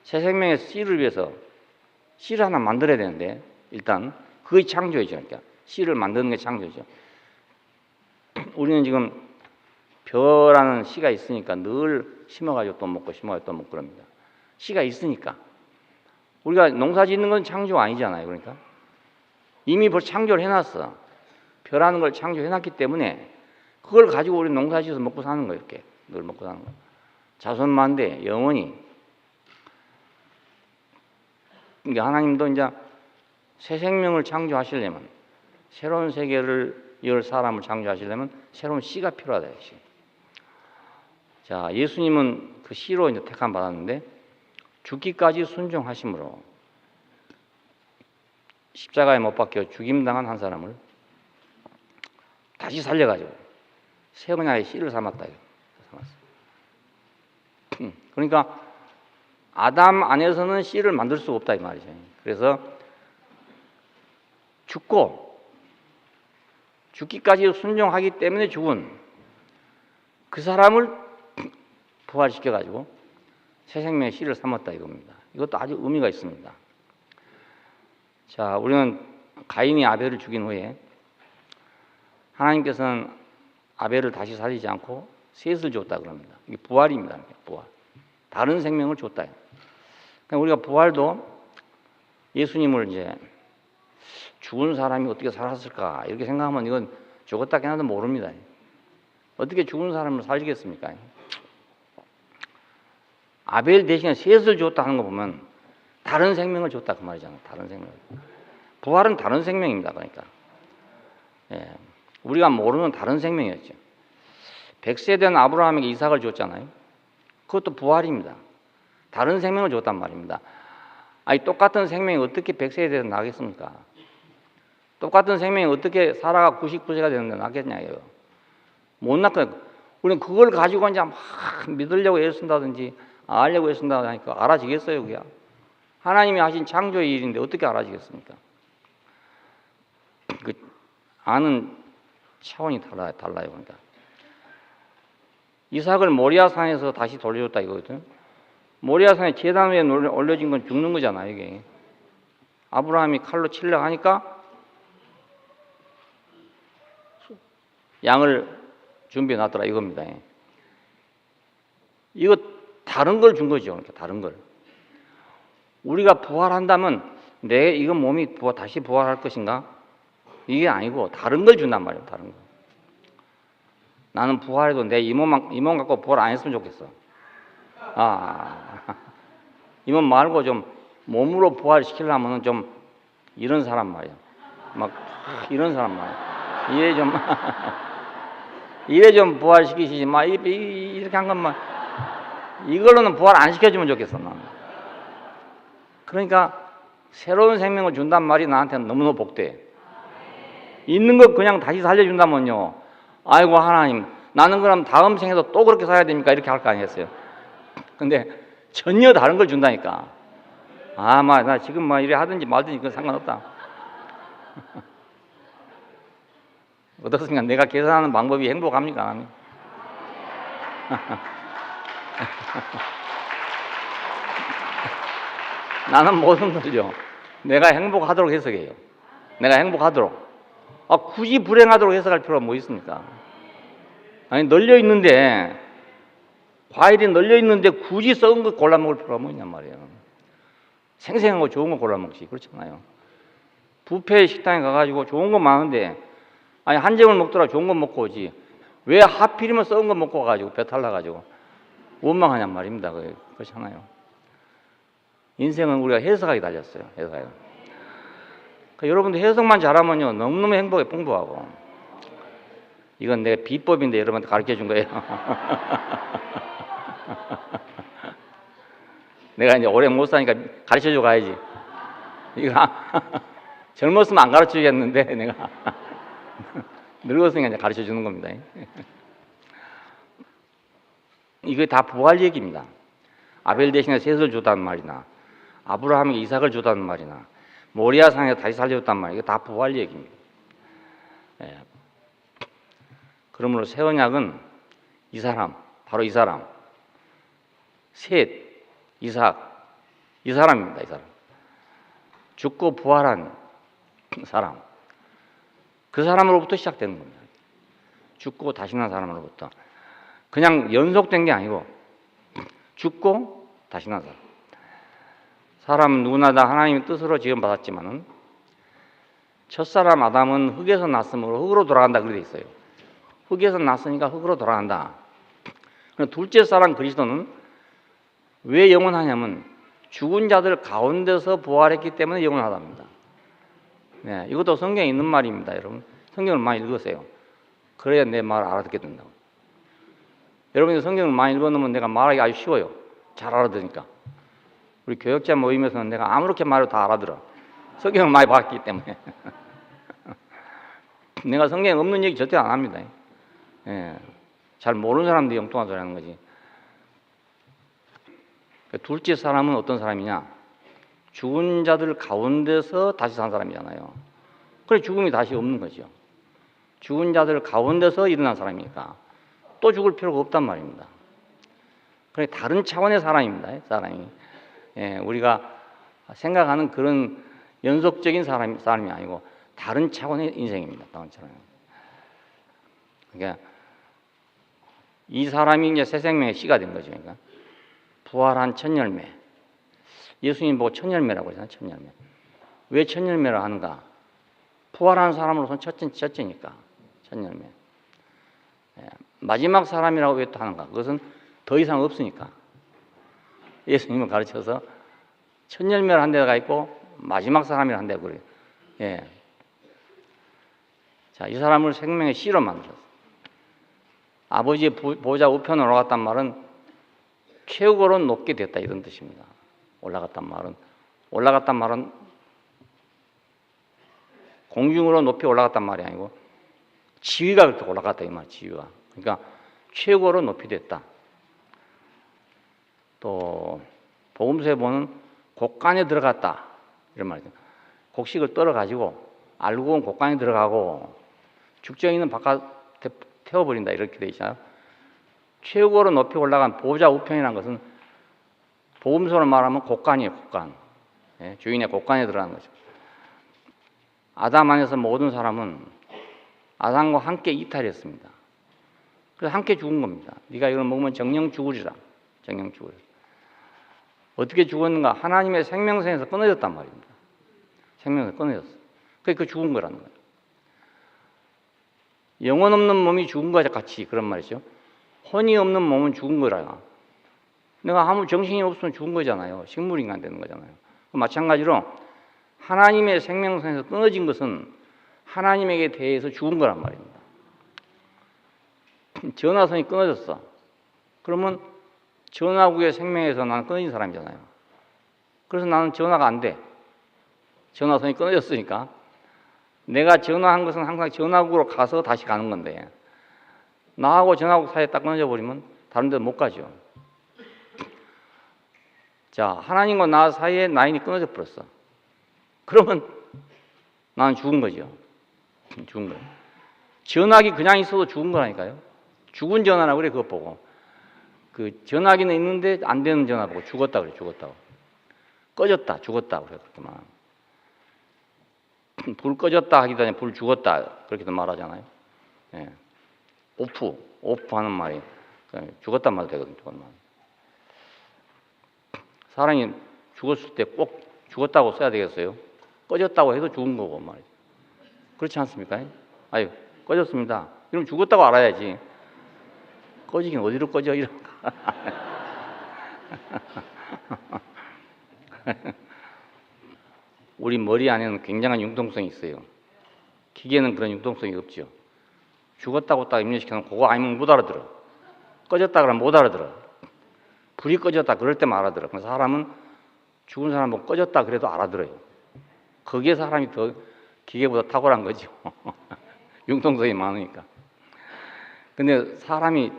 새 생명의 씨를 위해서 씨를 하나 만들어야 되는데 일단 그게 창조이죠. 그러니까 씨를 만드는 게 창조죠. 우리는 지금 벼라는 씨가 있으니까 늘 심어가지고 또 먹고 심어가지고 또 먹고 그럽니다. 씨가 있으니까. 우리가 농사 짓는 건 창조 아니잖아요. 그러니까 이미 벌써 창조를 해놨어. 벼라는 걸 창조해놨기 때문에 그걸 가지고 우리 농사 지어서 먹고 사는 거예요. 이렇게 늘 먹고 사는 거. 자손만대 영원히. 그러니까 하나님도 이제 새 생명을 창조하시려면 새로운 세계를 열 사람을 창조하시려면 새로운 씨가 필요하다. 씨. 자, 예수님은 그 씨로 이제 택함 받았는데 죽기까지 순종하심으로 십자가에 못 박혀 죽임당한 한 사람을 다시 살려가지고 새 언약의 씨를 삼았다. 그러니까 아담 안에서는 씨를 만들 수가 없다 이 말이죠. 그래서 죽기까지 순종하기 때문에 죽은 그 사람을 부활시켜가지고 새 생명의 씨를 삼았다 이겁니다. 이것도 아주 의미가 있습니다. 자, 우리는 가인이 아벨을 죽인 후에 하나님께서는 아벨을 다시 살리지 않고 셋을 줬다 그럽니다. 이게 부활입니다. 부활. 다른 생명을 줬다. 그러니까 우리가 부활도 예수님을 이제 죽은 사람이 어떻게 살았을까 이렇게 생각하면 이건 죽었다 깨나도 모릅니다. 어떻게 죽은 사람을 살리겠습니까? 아벨 대신에 셋을 줬다 하는 거 보면 다른 생명을 줬다 그 말이잖아요. 다른 생명. 부활은 다른 생명입니다. 그러니까 예, 우리가 모르는 다른 생명이었죠. 100세 된 아브라함에게 이삭을 줬잖아요. 그것도 부활입니다. 다른 생명을 줬단 말입니다. 아니 똑같은 생명이 어떻게 100세에 돼서 나겠습니까? 똑같은 생명이 어떻게 사라가 99세가 되는데 나겠냐요. 못 낳거든요. 우리는 그걸 가지고 이제 막 믿으려고 애쓴다든지 알려고 애쓴다 하니까 알아지겠어요, 그게? 하나님이 하신 창조의 일인데 어떻게 알아지겠습니까? 그 아는 차원이 달라요, 그러니까. 이삭을 모리아산에서 다시 돌려줬다 이거거든. 모리아산에 제단 위에 올려진 건 죽는 거잖아요, 이게. 아브라함이 칼로 치려고 하니까 양을 준비해 놨더라 이겁니다. 이거 다른 걸 준 거죠. 그러니까 다른 걸. 우리가 부활한다면 내 이거 몸이 다시 부활할 것인가? 이게 아니고 다른 걸 준단 말이에요. 다른 거. 나는 부활해도 내 이 몸 갖고 부활 안 했으면 좋겠어. 이 몸 말고 좀 몸으로 부활시키려면 좀 이런 사람 말이야. 막 이런 사람 말이야. 이래 좀 부활시키시지 막 이렇게 한 것만 이걸로는 부활 안 시켜주면 좋겠어 나는. 그러니까 새로운 생명을 준단 말이 나한테는 너무너무 복돼. 있는 것 그냥 다시 살려준다면요, 아이고 하나님 나는 그럼 다음 생에도 또 그렇게 살아야 됩니까? 이렇게 할 거 아니겠어요. 근데 전혀 다른 걸 준다니까. 나 지금 이래 하든지 말든지 그건 상관없다. 어떻습니까? 내가 계산하는 방법이 행복합니까? 안 합니까? 나는 모든 걸요 내가 행복하도록 해석해요. 내가 행복하도록. 굳이 불행하도록 해석할 필요가 뭐 있습니까? 아니 널려있는데 과일이 널려있는데 굳이 썩은 거 골라 먹을 필요가 뭐 있냔 말이에요. 생생한 거 좋은 거 골라 먹지. 그렇잖아요. 뷔페 식당에 가가지고 좋은 거 많은데 한 점을 먹더라 좋은 거 먹고 오지. 왜 하필이면 썩은 거 먹고 와가지고 배탈 나가지고 원망하냔 말입니다. 그렇잖아요. 인생은 우리가 해석하기 달렸어요. 해석하기. 그러니까 여러분들 해석만 잘하면요 너무너무 행복해 풍부하고. 이건 내 비법인데 여러분한테 가르쳐 준 거예요. 내가 이제 오래 못 사니까 가르쳐 줘 가야지. 이거 젊었으면 안 가르쳐 주겠는데 내가 늙었으니까 이제 가르쳐 주는 겁니다. 이게 다 부활 얘기입니다. 아벨 대신에 셋을 줬다는 말이나 아브라함에게 이삭을 줬다는 말이나 모리아산에서 다시 살려줬단 말이에요. 이거 다 부활 얘기입니다. 예. 그러므로 새 언약은 이 사람, 바로 이 사람, 셋, 이삭, 이 사람입니다. 이 사람. 죽고 부활한 사람. 그 사람으로부터 시작되는 겁니다. 죽고 다시 난 사람으로부터. 그냥 연속된 게 아니고 죽고 다시 난 사람. 사람은 누구나 다 하나님의 뜻으로 지금 받았지만은 첫사람 아담은 흙에서 났으므로 흙으로 돌아간다 그렇게 돼 있어요. 흙에서 났으니까 흙으로 돌아간다. 둘째 사람 그리스도는 왜 영원하냐면 죽은 자들 가운데서 부활했기 때문에 영원하답니다. 네, 이것도 성경에 있는 말입니다, 여러분. 성경을 많이 읽으세요. 그래야 내 말을 알아듣게 된다고. 여러분이 성경을 많이 읽어놓으면 내가 말하기 아주 쉬워요. 잘 알아들으니까. 우리 교역자 모임에서는 내가 아무렇게 말해도 다 알아들어. 성경을 많이 봤기 때문에. 내가 성경에 없는 얘기 절대 안 합니다. 예, 잘 모르는 사람들이 엉뚱한 소리 하는 거지. 둘째 사람은 어떤 사람이냐? 죽은 자들 가운데서 다시 산 사람이잖아요. 그래 죽음이 다시 없는 거죠. 죽은 자들 가운데서 일어난 사람이니까 또 죽을 필요가 없단 말입니다. 그래 다른 차원의 사람입니다. 사람이. 예, 우리가 생각하는 그런 연속적인 사람이 아니고 다른 차원의 인생입니다. 다른 차원. 그러니까 이 사람이 이제 새 생명의 씨가 된 거죠. 그러니까 부활한 첫 열매. 예수님 보고 첫 열매라고 하잖아요. 첫 열매. 왜 첫 열매라 하는가? 부활한 사람으로서는 첫째니까. 첫 열매. 예, 마지막 사람이라고 왜 또 하는가? 그것은 더 이상 없으니까. 예수님을 가르쳐서 첫 열매를 한 데가 있고 마지막 사람이라 한 데가 그래요. 예. 자, 이 사람을 생명의 씨로 만들었어. 아버지의 보좌 우편에 올라갔단 말은 최고로 높게 됐다 이런 뜻입니다. 올라갔단 말은 공중으로 높이 올라갔단 말이 아니고 지위가 그렇게 올라갔다 이 말. 지위가. 그러니까 최고로 높이 됐다. 또 복음서에 보는 곡간에 들어갔다 이런 말이죠. 곡식을 떨어가지고 알고 온 곡간에 들어가고 죽정이는 바깥에 태워버린다 이렇게 돼 있잖아요. 최고로 높이 올라간 보좌 우편이라는 것은 복음서로 말하면 곡간이에요. 곡간. 예, 주인의 곡간에 들어가는 거죠. 아담 안에서 모든 사람은 아담과 함께 이탈했습니다. 그래서 함께 죽은 겁니다. 네가 이걸 먹으면 정령 죽으리라. 정령 죽으리라. 어떻게 죽었는가? 하나님의 생명선에서 끊어졌단 말입니다. 생명에서 끊어졌어. 그게 죽은 거라는 거예요. 영혼 없는 몸이 죽은 거와 같이 그런 말이죠. 혼이 없는 몸은 죽은 거라. 내가 아무 정신이 없으면 죽은 거잖아요. 식물인간 되는 거잖아요. 마찬가지로 하나님의 생명선에서 끊어진 것은 하나님에게 대해서 죽은 거란 말입니다. 전화선이 끊어졌어. 그러면 전화국의 생명에서 나는 끊어진 사람이잖아요. 그래서 나는 전화가 안 돼. 전화선이 끊어졌으니까. 내가 전화한 것은 항상 전화국으로 가서 다시 가는 건데 나하고 전화국 사이에 딱 끊어져 버리면 다른 데도 못 가죠. 자, 하나님과 나 사이에 라인이 끊어져 버렸어. 그러면 나는 죽은 거죠. 죽은 거예요. 전화기 그냥 있어도 죽은 거라니까요. 죽은 전화라고 그래. 그것 보고 그 전화기는 있는데 안 되는 전화 보고 죽었다 그래. 죽었다고. 꺼졌다 죽었다 그래. 그렇게 말하는. 불 꺼졌다 하기도 전에 불 죽었다 그렇게도 말하잖아요. 예. 오프 하는 말이 죽었단 말도 되거든요. 죽었단 말. 사람이 죽었을 때 꼭 죽었다고 써야 되겠어요? 꺼졌다고 해도 죽은 거고 말이죠. 그렇지 않습니까? 아유, 꺼졌습니다. 이러면 죽었다고 알아야지. 꺼지긴 어디로 꺼져? 이런. 우리 머리 안에는 굉장한 융통성이 있어요. 기계는 그런 융통성이 없죠. 죽었다고 딱 입력시켜놓으면 그거 아니면 못 알아들어. 꺼졌다 그러면 못 알아들어. 불이 꺼졌다 그럴 때만 알아들어. 그래서 사람은 죽은 사람 보고 꺼졌다 그래도 알아들어요. 거기에 사람이 더 기계보다 탁월한 거죠. 융통성이 많으니까. 근데 사람이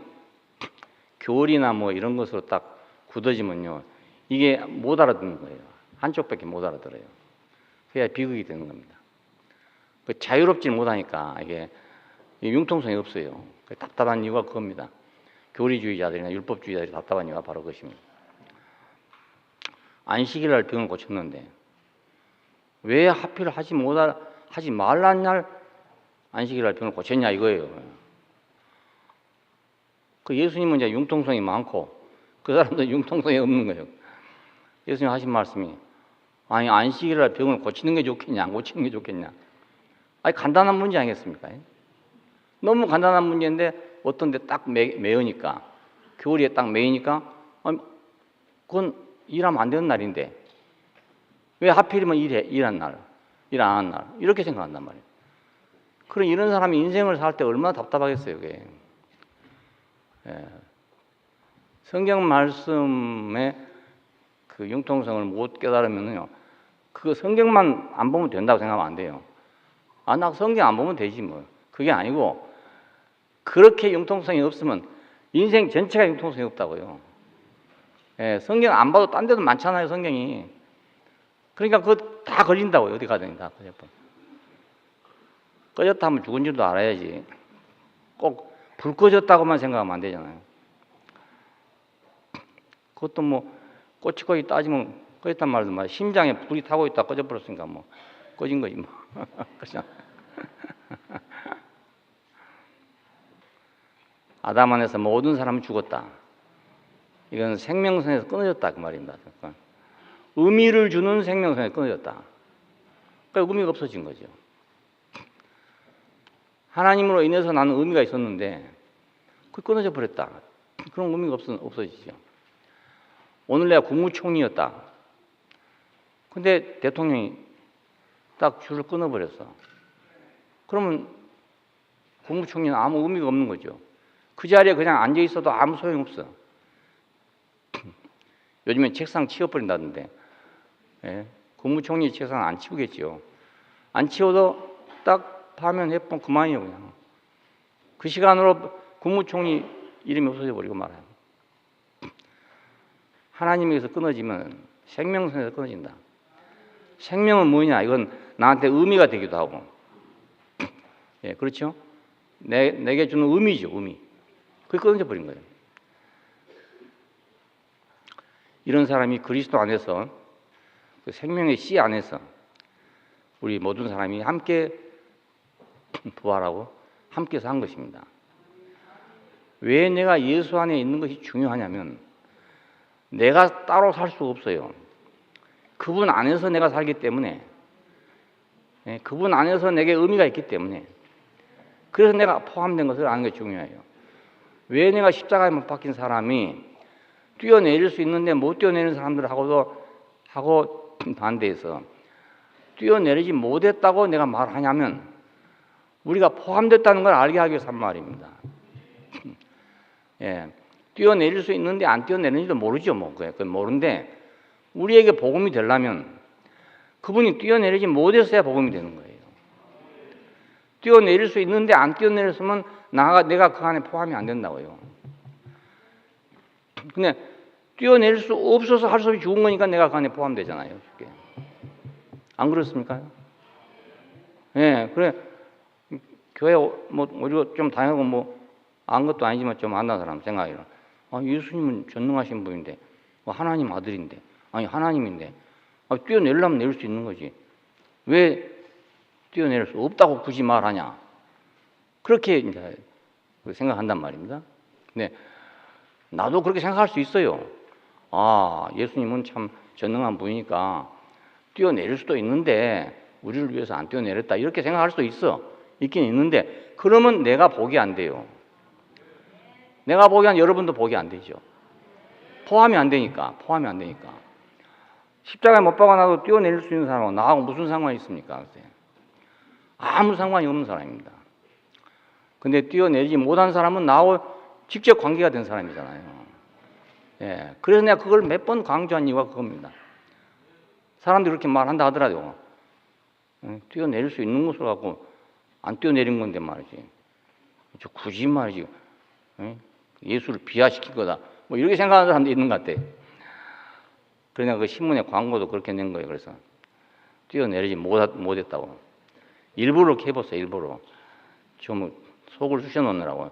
교리나 뭐 이런 것으로 딱 굳어지면요. 이게 못 알아듣는 거예요. 한쪽밖에 못 알아들어요. 그래야 비극이 되는 겁니다. 그 자유롭지 못하니까 이게 융통성이 없어요. 답답한 이유가 그겁니다. 교리주의자들이나 율법주의자들이 답답한 이유가 바로 그것입니다. 안식일날 병을 고쳤는데 왜 하필 하지 말란 날 안식일날 병을 고쳤냐 이거예요. 그 예수님은 이제 융통성이 많고 그 사람도 융통성이 없는 거예요. 예수님 하신 말씀이 아니 안식일날 병을 고치는 게 좋겠냐 안 고치는 게 좋겠냐. 아니 간단한 문제 아니겠습니까? 너무 간단한 문제인데 어떤 데 딱 매으니까 교리에 딱 매이니까 아니, 그건 일하면 안 되는 날인데 왜 하필이면 일한 날, 일 안 한 날 이렇게 생각한단 말이에요. 그럼 이런 사람이 인생을 살 때 얼마나 답답하겠어요. 그게. 예. 성경 말씀의 그 융통성을 못 깨달으면요, 그 성경만 안 보면 된다고 생각하면 안 돼요. 아, 나 성경 안 보면 되지 뭐. 그게 아니고 그렇게 융통성이 없으면 인생 전체가 융통성이 없다고요. 예, 성경 안 봐도 딴 데도 많잖아요, 성경이. 그러니까 그거 다 걸린다고요, 어디 가든지 다 꺼졌다. 꺼졌다 하면 죽은 줄도 알아야지. 꼭 불 꺼졌다고만 생각하면 안 되잖아요. 그것도 뭐 꼬치꼬치 따지면 꺼졌단 말도 말 심장에 불이 타고 있다 꺼져버렸으니까 뭐 꺼진 거지 뭐. 그렇죠? 아담 안에서 모든 사람은 죽었다. 이건 생명선에서 끊어졌다 그 말입니다. 그러니까 의미를 주는 생명선에서 끊어졌다. 그러니까 의미가 없어진 거죠. 하나님으로 인해서 나는 의미가 있었는데 그게 끊어져 버렸다. 그런 의미가 없어지죠. 오늘 내가 국무총리였다. 근데 대통령이 딱 줄을 끊어버렸어. 그러면 국무총리는 아무 의미가 없는 거죠. 그 자리에 그냥 앉아 있어도 아무 소용없어. 요즘엔 책상 치워버린다던데. 예? 국무총리 책상 안 치우겠죠. 안 치워도 딱 파면 해본 그만이에요, 그냥. 그 시간으로 국무총리 이름이 없어져 버리고 말아요. 하나님에게서 끊어지면 생명선에서 끊어진다. 생명은 뭐냐? 이건 나한테 의미가 되기도 하고. 예, 그렇죠? 내게 주는 의미죠, 의미. 그게 끊어져 버린 거예요. 이런 사람이 그리스도 안에서 그 생명의 씨 안에서 우리 모든 사람이 함께 부활하고 함께 산 것입니다. 왜 내가 예수 안에 있는 것이 중요하냐면 내가 따로 살 수가 없어요. 그분 안에서 내가 살기 때문에, 그분 안에서 내게 의미가 있기 때문에, 그래서 내가 포함된 것을 아는 게 중요해요. 왜 내가 십자가에 못 박힌 사람이 뛰어내릴 수 있는데 못 뛰어내리는 사람들하고 반대해서 뛰어내리지 못했다고 내가 말하냐면 우리가 포함됐다는 걸 알게 하기 위해서 한 말입니다. 예, 뛰어내릴 수 있는데 안 뛰어내리는지도 모르죠. 뭐 그건 모르는데 우리에게 복음이 되려면 그분이 뛰어내리지 못했어야 복음이 되는 거예요. 뛰어내릴 수 있는데 안 뛰어내렸으면 내가 그 안에 포함이 안 된다고요. 근데 뛰어내릴 수 없어서 할 수 없이 죽은 거니까 내가 그 안에 포함되잖아요. 쉽게. 안 그렇습니까? 예, 그래. 교회 뭐 우리가 좀 다니고 뭐 안 것도 아니지만 좀 안다는 사람 생각이라. 아, 예수님은 전능하신 분인데, 하나님 아들인데, 아니 하나님인데, 뛰어내려면 내릴 수 있는 거지. 왜 뛰어내릴 수 없다고 굳이 말하냐? 그렇게 이제 생각한단 말입니다. 근데 나도 그렇게 생각할 수 있어요. 아, 예수님은 참 전능한 분이니까 뛰어내릴 수도 있는데 우리를 위해서 안 뛰어내렸다 이렇게 생각할 수도 있긴 있는데 그러면 내가 복이 안 돼요. 내가 복이 안 여러분도 복이 안 되죠. 포함이 안 되니까. 십자가에 못 박아 놔도 뛰어내릴 수 있는 사람하고 나하고 무슨 상관이 있습니까? 아무 상관이 없는 사람입니다. 근데 뛰어내리지 못한 사람은 나하고 직접 관계가 된 사람이잖아요. 예, 그래서 내가 그걸 몇 번 강조한 이유가 그겁니다. 사람들이 그렇게 말한다 하더라도 뛰어내릴 수 있는 것을 갖고 안 뛰어내린 건데 말이지. 저 굳이 말이지. 예수를 비하시킨 거다. 뭐 이렇게 생각하는 사람도 있는 것 같아. 그러니까 그 신문의 광고도 그렇게 낸 거예요. 그래서 뛰어내리지 못했다고. 일부러 이렇게 해봤어요. 일부러. 좀 속을 쑤셔놓느라고.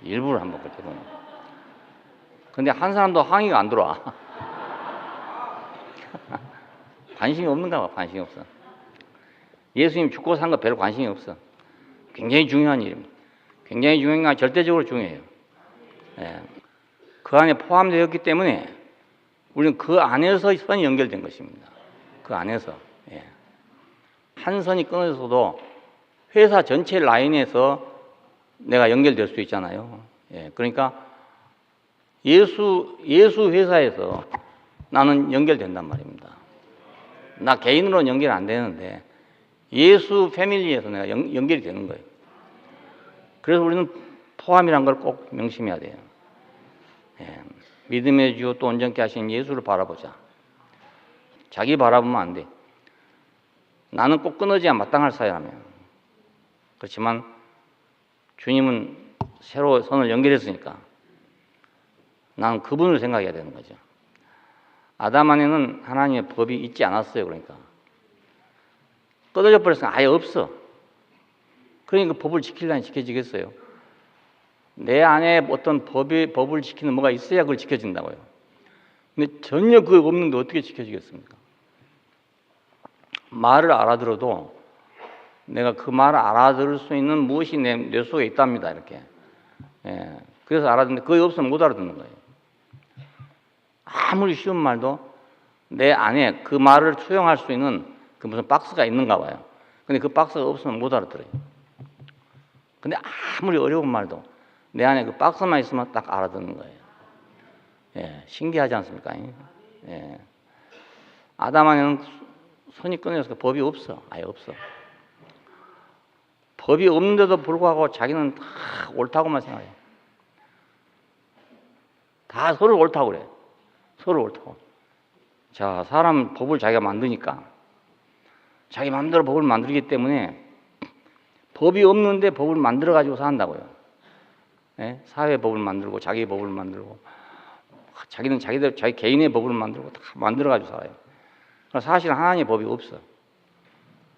일부러 한번 그렇게 해보는. 근데 한 사람도 항의가 안 들어와. 관심이 없는가 봐. 관심이 없어. 예수님 죽고 산 거 별로 관심이 없어. 굉장히 중요한 일입니다. 굉장히 중요한 게 아니라 절대적으로 중요해요. 예. 그 안에 포함되었기 때문에 우리는 그 안에서 선이 연결된 것입니다. 그 안에서. 예. 한 선이 끊어져서도 회사 전체 라인에서 내가 연결될 수 있잖아요. 예. 그러니까 예수 회사에서 나는 연결된단 말입니다. 나 개인으로는 연결 안 되는데 예수 패밀리에서 내가 연결이 되는 거예요. 그래서 우리는 포함이란 걸 꼭 명심해야 돼요. 예. 믿음의 주 또 온전케 하신 예수를 바라보자. 자기 바라보면 안 돼. 나는 꼭 끊어져야 마땅할 사람이야. 그렇지만 주님은 새로 선을 연결했으니까 나는 그분을 생각해야 되는 거죠. 아담 안에는 하나님의 법이 있지 않았어요. 그러니까 끊어져 버렸으니까 아예 없어. 그러니까 법을 지키려니 지켜지겠어요. 내 안에 어떤 법을 지키는 뭐가 있어야 그걸 지켜진다고요. 근데 전혀 그거 없는데 어떻게 지켜지겠습니까? 말을 알아들어도 내가 그 말을 알아들을 수 있는 무엇이 내 뇌 속에 있답니다. 이렇게. 예. 그래서 알아듣는데 그게 없으면 못 알아듣는 거예요. 아무리 쉬운 말도 내 안에 그 말을 수용할 수 있는 그 무슨 박스가 있는가 봐요. 근데 그 박스가 없으면 못 알아들어요. 근데 아무리 어려운 말도 내 안에 그 박스만 있으면 딱 알아듣는 거예요. 예. 신기하지 않습니까? 예. 아담 안에는 선이 끊어져서 법이 없어. 아예 없어. 법이 없는데도 불구하고 자기는 다 옳다고만 생각해요. 다 서로 옳다고 그래. 서로 옳다고. 자, 사람 법을 자기가 만드니까 자기 마음대로 법을 만들기 때문에 법이 없는데 법을 만들어가지고 산다고요. 예? 사회 법을 만들고 자기 법을 만들고 자기는 자기들 자기 개인의 법을 만들고 다 만들어가지고 살아요. 사실 하나님의 법이 없어.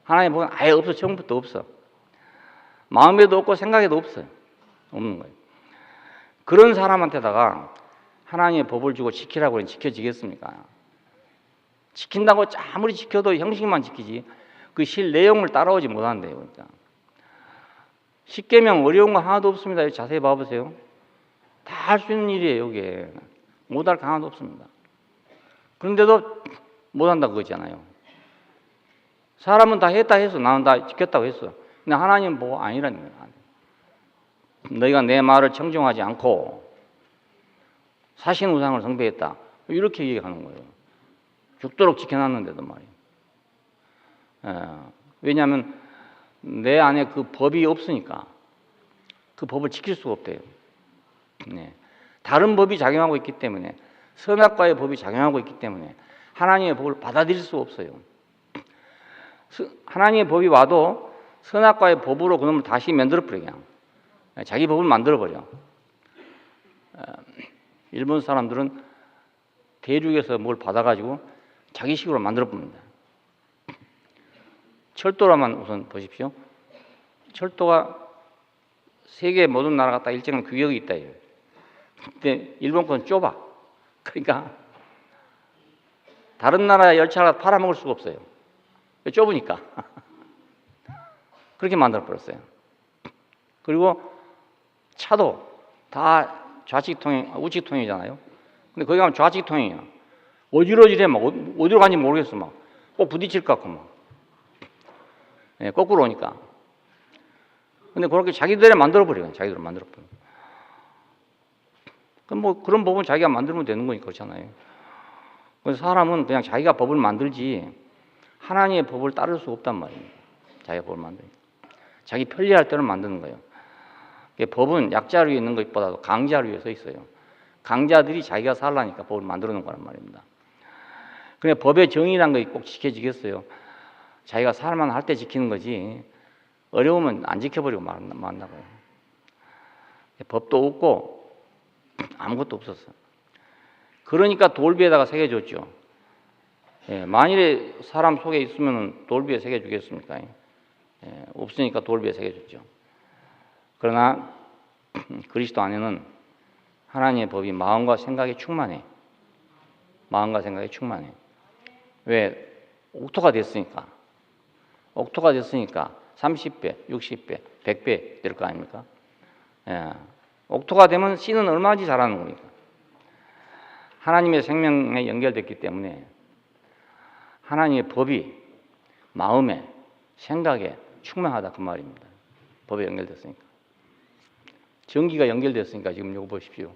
하나님의 법은 아예 없어. 처음부터 없어. 마음에도 없고 생각에도 없어요. 없는 거예요. 그런 사람한테다가 하나님의 법을 주고 지키라고 하면 지켜지겠습니까? 지킨다고 아무리 지켜도 형식만 지키지 그 실 내용을 따라오지 못한대요. 그러니까. 십계명 어려운 거 하나도 없습니다. 자세히 봐보세요. 다 할 수 있는 일이에요. 이게 못할 거 하나도 없습니다. 그런데도 못한다 그거잖아요. 사람은 다 했다 했어. 나는 다 지켰다고 했어. 근데 하나님은 뭐 아니라는 거야. 너희가 내 말을 청종하지 않고 사신 우상을 숭배했다. 이렇게 얘기하는 거예요. 죽도록 지켜놨는데도 말이에요. 왜냐하면 내 안에 그 법이 없으니까 그 법을 지킬 수가 없대요. 네. 다른 법이 작용하고 있기 때문에 선악과의 법이 작용하고 있기 때문에 하나님의 법을 받아들일 수 없어요. 하나님의 법이 와도 선악과의 법으로 그놈을 다시 만들어버려. 그냥 자기 법을 만들어버려. 일본 사람들은 대륙에서 뭘 받아가지고 자기식으로 만들어봅니다. 철도라만 우선 보십시오. 철도가 세계 모든 나라가 다 일정한 규격이 있다. 근데 일본 건 좁아. 그러니까 다른 나라 열차가 팔아먹을 수가 없어요. 좁으니까. 그렇게 만들어버렸어요. 그리고 차도 다 좌측 통행, 우측 통행이잖아요. 근데 거기 가면 좌측 통행이야. 어지러지래. 막 어디로 가는지 모르겠어. 막 꼭 부딪힐 것 같고 막. 예, 거꾸로 오니까. 근데 그렇게 자기들이 만들어버려요. 자기들 만들어버려. 그럼 뭐 그런 법은 자기가 만들면 되는 거니까 그렇잖아요. 그래서 사람은 그냥 자기가 법을 만들지 하나님의 법을 따를 수 없단 말이에요. 자기가 법을 만드니까. 자기 편리할 때는 만드는 거예요. 법은 약자를 위해 있는 것보다도 강자를 위해 서 있어요. 강자들이 자기가 살라니까 법을 만들어 놓은 거란 말입니다. 그런데 법의 정의라는 것이 꼭 지켜지겠어요. 자기가 살만 할 때 지키는 거지 어려우면 안 지켜버리고 만다고요. 법도 없고 아무것도 없었어. 그러니까 돌비에다가 새겨줬죠. 예, 만일에 사람 속에 있으면 돌비에 새겨주겠습니까? 예, 없으니까 돌비에 새겨줬죠. 그러나 그리스도 안에는 하나님의 법이 마음과 생각에 충만해. 마음과 생각에 충만해. 왜? 옥토가 됐으니까. 옥토가 됐으니까 30배, 60배, 100배 될 거 아닙니까? 예. 옥토가 되면 씨는 얼마든지 자라는 겁니까? 하나님의 생명에 연결됐기 때문에 하나님의 법이 마음에, 생각에 충만하다 그 말입니다. 법에 연결됐으니까. 전기가 연결됐으니까 지금 이거 보십시오.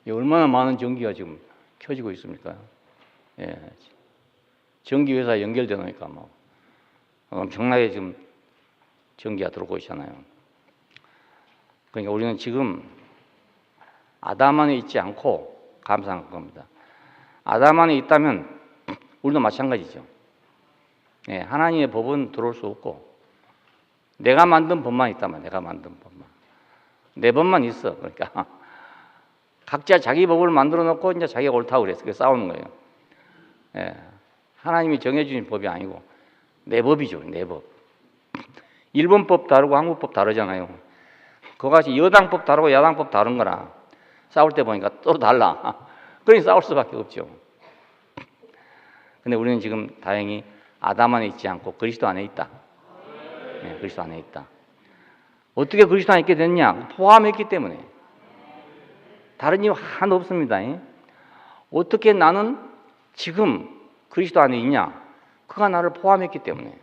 얼마나 많은 전기가 지금 켜지고 있습니까? 예. 전기회사에 연결되어 놓으니까 뭐 엄청나게 지금 전기가 들어오고 있잖아요. 그러니까 우리는 지금 아담 안에 있지 않고 감사한 겁니다. 아담 안에 있다면 우리도 마찬가지죠. 예, 하나님의 법은 들어올 수 없고 내가 만든 법만 있다면 내가 만든 법만 내 법만 있어. 그러니까 각자 자기 법을 만들어 놓고 이제 자기가 옳다고 그래서 그게 싸우는 거예요. 예, 하나님이 정해주신 법이 아니고 내 법이죠. 내 법. 일본법 다르고 한국법 다르잖아요. 그것이 여당법 다르고 야당법 다른 거라 싸울 때 보니까 또 달라. 그러니 싸울 수밖에 없죠. 근데 우리는 지금 다행히 아담 안에 있지 않고 그리스도 안에 있다. 네, 그리스도 안에 있다. 어떻게 그리스도 안에 있게 됐냐? 포함했기 때문에. 다른 이유 하나도 없습니다. 어떻게 나는 지금 그리스도 안에 있냐? 그가 나를 포함했기 때문에.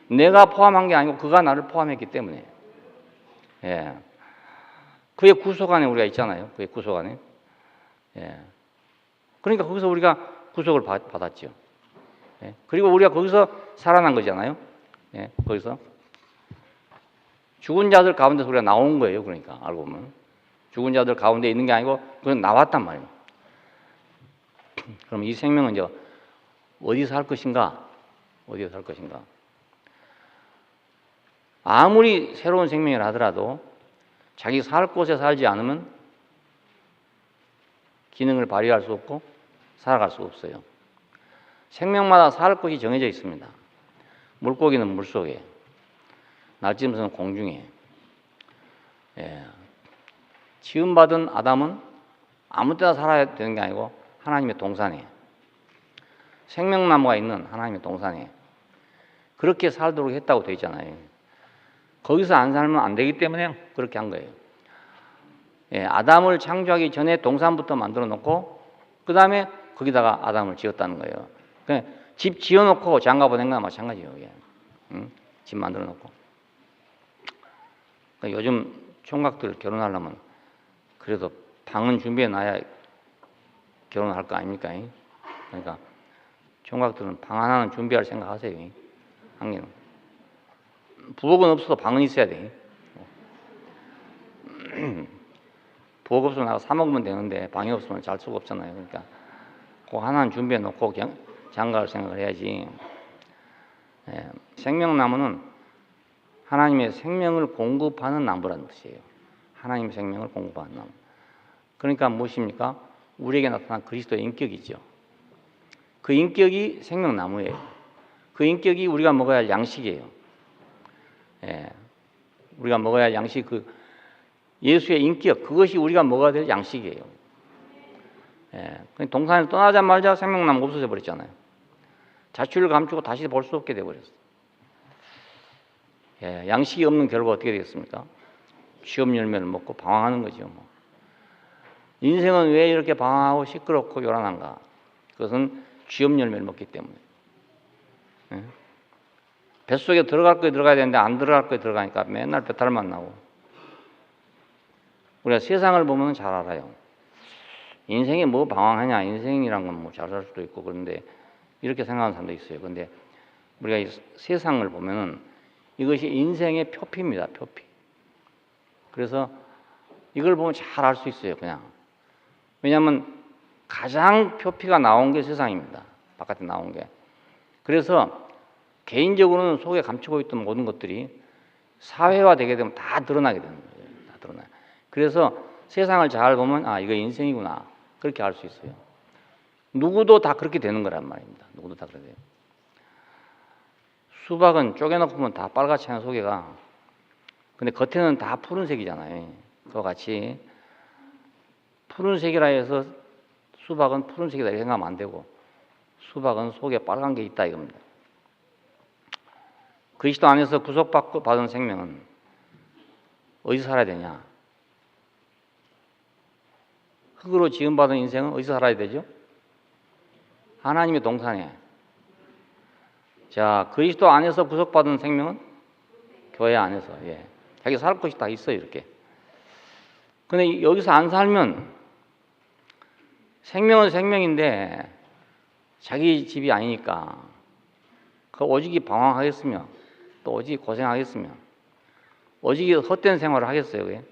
내가 포함한 게 아니고 그가 나를 포함했기 때문에. 예. 그의 구속 안에 우리가 있잖아요. 그의 구속 안에. 예. 그러니까 거기서 우리가 구속을 받았죠. 예. 그리고 우리가 거기서 살아난 거잖아요. 예. 거기서 죽은 자들 가운데서 우리가 나온 거예요. 그러니까 알고 보면 죽은 자들 가운데 있는 게 아니고 그건 나왔단 말이에요. 그럼 이 생명은 이제 어디서 할 것인가? 어디서 할 것인가? 아무리 새로운 생명이라 하더라도 자기 살 곳에 살지 않으면 기능을 발휘할 수 없고 살아갈 수 없어요. 생명마다 살 곳이 정해져 있습니다. 물고기는 물속에, 날짐승은 공중에. 예. 지음받은 아담은 아무 때나 살아야 되는 게 아니고 하나님의 동산에, 생명나무가 있는 하나님의 동산에 그렇게 살도록 했다고 되어 있잖아요. 거기서 안 살면 안 되기 때문에 그렇게 한 거예요. 예, 아담을 창조하기 전에 동산부터 만들어 놓고 그 다음에 거기다가 아담을 지었다는 거예요. 그냥 집 지어놓고 장가 보낸 거나 마찬가지예요. 응? 집 만들어 놓고. 그러니까 요즘 총각들 결혼하려면 그래도 방은 준비해 놔야 결혼할 거 아닙니까? 그러니까 총각들은 방 하나는 준비할 생각 하세요. 한 개는. 부엌은 없어도 방은 있어야 돼. 부엌 없으면 나가 사 먹으면 되는데 방이 없으면 잘 수가 없잖아요. 그러니까 그 하나는 준비해 놓고 장가할 생각을 해야지. 예, 생명나무는 하나님의 생명을 공급하는 나무라는 뜻이에요. 하나님의 생명을 공급하는 나무. 그러니까 무엇입니까? 우리에게 나타난 그리스도의 인격이죠. 그 인격이 생명나무예요. 그 인격이 우리가 먹어야 할 양식이에요. 예, 우리가 먹어야 할 양식, 그 예수의 인격, 그것이 우리가 먹어야 될 양식이에요. 예, 동산을 떠나자마자 생명나무 없어져 버렸잖아요. 자취를 감추고 다시 볼 수 없게 돼버렸어요. 예, 양식이 없는 결과 어떻게 되겠습니까? 취업 열매를 먹고 방황하는 거죠. 뭐. 인생은 왜 이렇게 방황하고 시끄럽고 요란한가? 그것은 취업 열매를 먹기 때문에. 예? 뱃속에 들어갈 거에 들어가야 되는데 안 들어갈 거에 들어가니까 맨날 배탈만 나고. 우리가 세상을 보면 잘 알아요. 인생이 뭐 방황하냐, 인생이란 건 뭐 잘 살 수도 있고 그런데 이렇게 생각하는 사람도 있어요. 그런데 우리가 이 세상을 보면은 이것이 인생의 표피입니다. 표피. 그래서 이걸 보면 잘 알 수 있어요. 그냥. 왜냐하면 가장 표피가 나온 게 세상입니다. 바깥에 나온 게. 그래서 개인적으로는 속에 감추고 있던 모든 것들이 사회화되게 되면 다 드러나게 되는 거예요. 다 드러나요. 그래서 세상을 잘 보면 아 이거 인생이구나 그렇게 알 수 있어요. 누구도 다 그렇게 되는 거란 말입니다. 누구도 다 그래요. 수박은 쪼개놓고 보면 다 빨갛지 않아요, 속에가. 근데 겉에는 다 푸른색이잖아요. 그와 같이 푸른색이라 해서 수박은 푸른색이다 이렇게 생각하면 안 되고, 수박은 속에 빨간 게 있다 이겁니다. 그리스도 안에서 구속받은 생명은 어디서 살아야 되냐? 흙으로 지음받은 인생은 어디서 살아야 되죠? 하나님의 동산에. 자, 그리스도 안에서 구속받은 생명은 교회 안에서, 예. 자기 살 곳이 다 있어요, 이렇게. 근데 여기서 안 살면 생명은 생명인데 자기 집이 아니니까 그 오직이 방황하겠으며 또 오직이 고생하겠으며 오직이 헛된 생활을 하겠어요, 그게?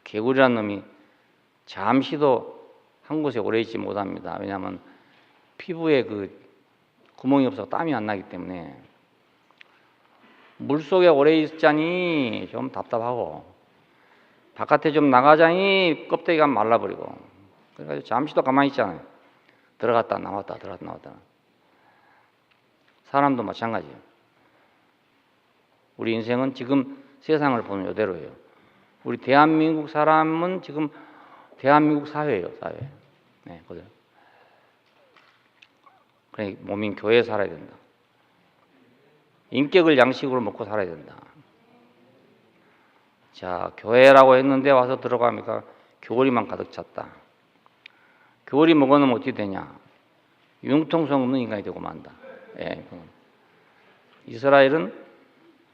개구리라는 놈이 잠시도 한 곳에 오래 있지 못합니다. 왜냐하면 피부에 그 구멍이 없어서 땀이 안 나기 때문에. 물속에 오래 있자니 좀 답답하고 바깥에 좀 나가자니 껍데기가 말라버리고, 그래가지고 잠시도 가만히 있잖아요. 들어갔다 나왔다 들어갔다 나왔다. 사람도 마찬가지예요. 우리 인생은 지금 세상을 보는 이대로예요. 우리 대한민국 사람은 지금 대한민국 사회예요, 사회. 네, 그죠. 그래, 몸인 교회에 살아야 된다. 인격을 양식으로 먹고 살아야 된다. 자, 교회라고 했는데 와서 들어가니까 교리만 가득 찼다. 교리 먹어놓으면 어떻게 되냐? 융통성 없는 인간이 되고 만다. 예. 이스라엘은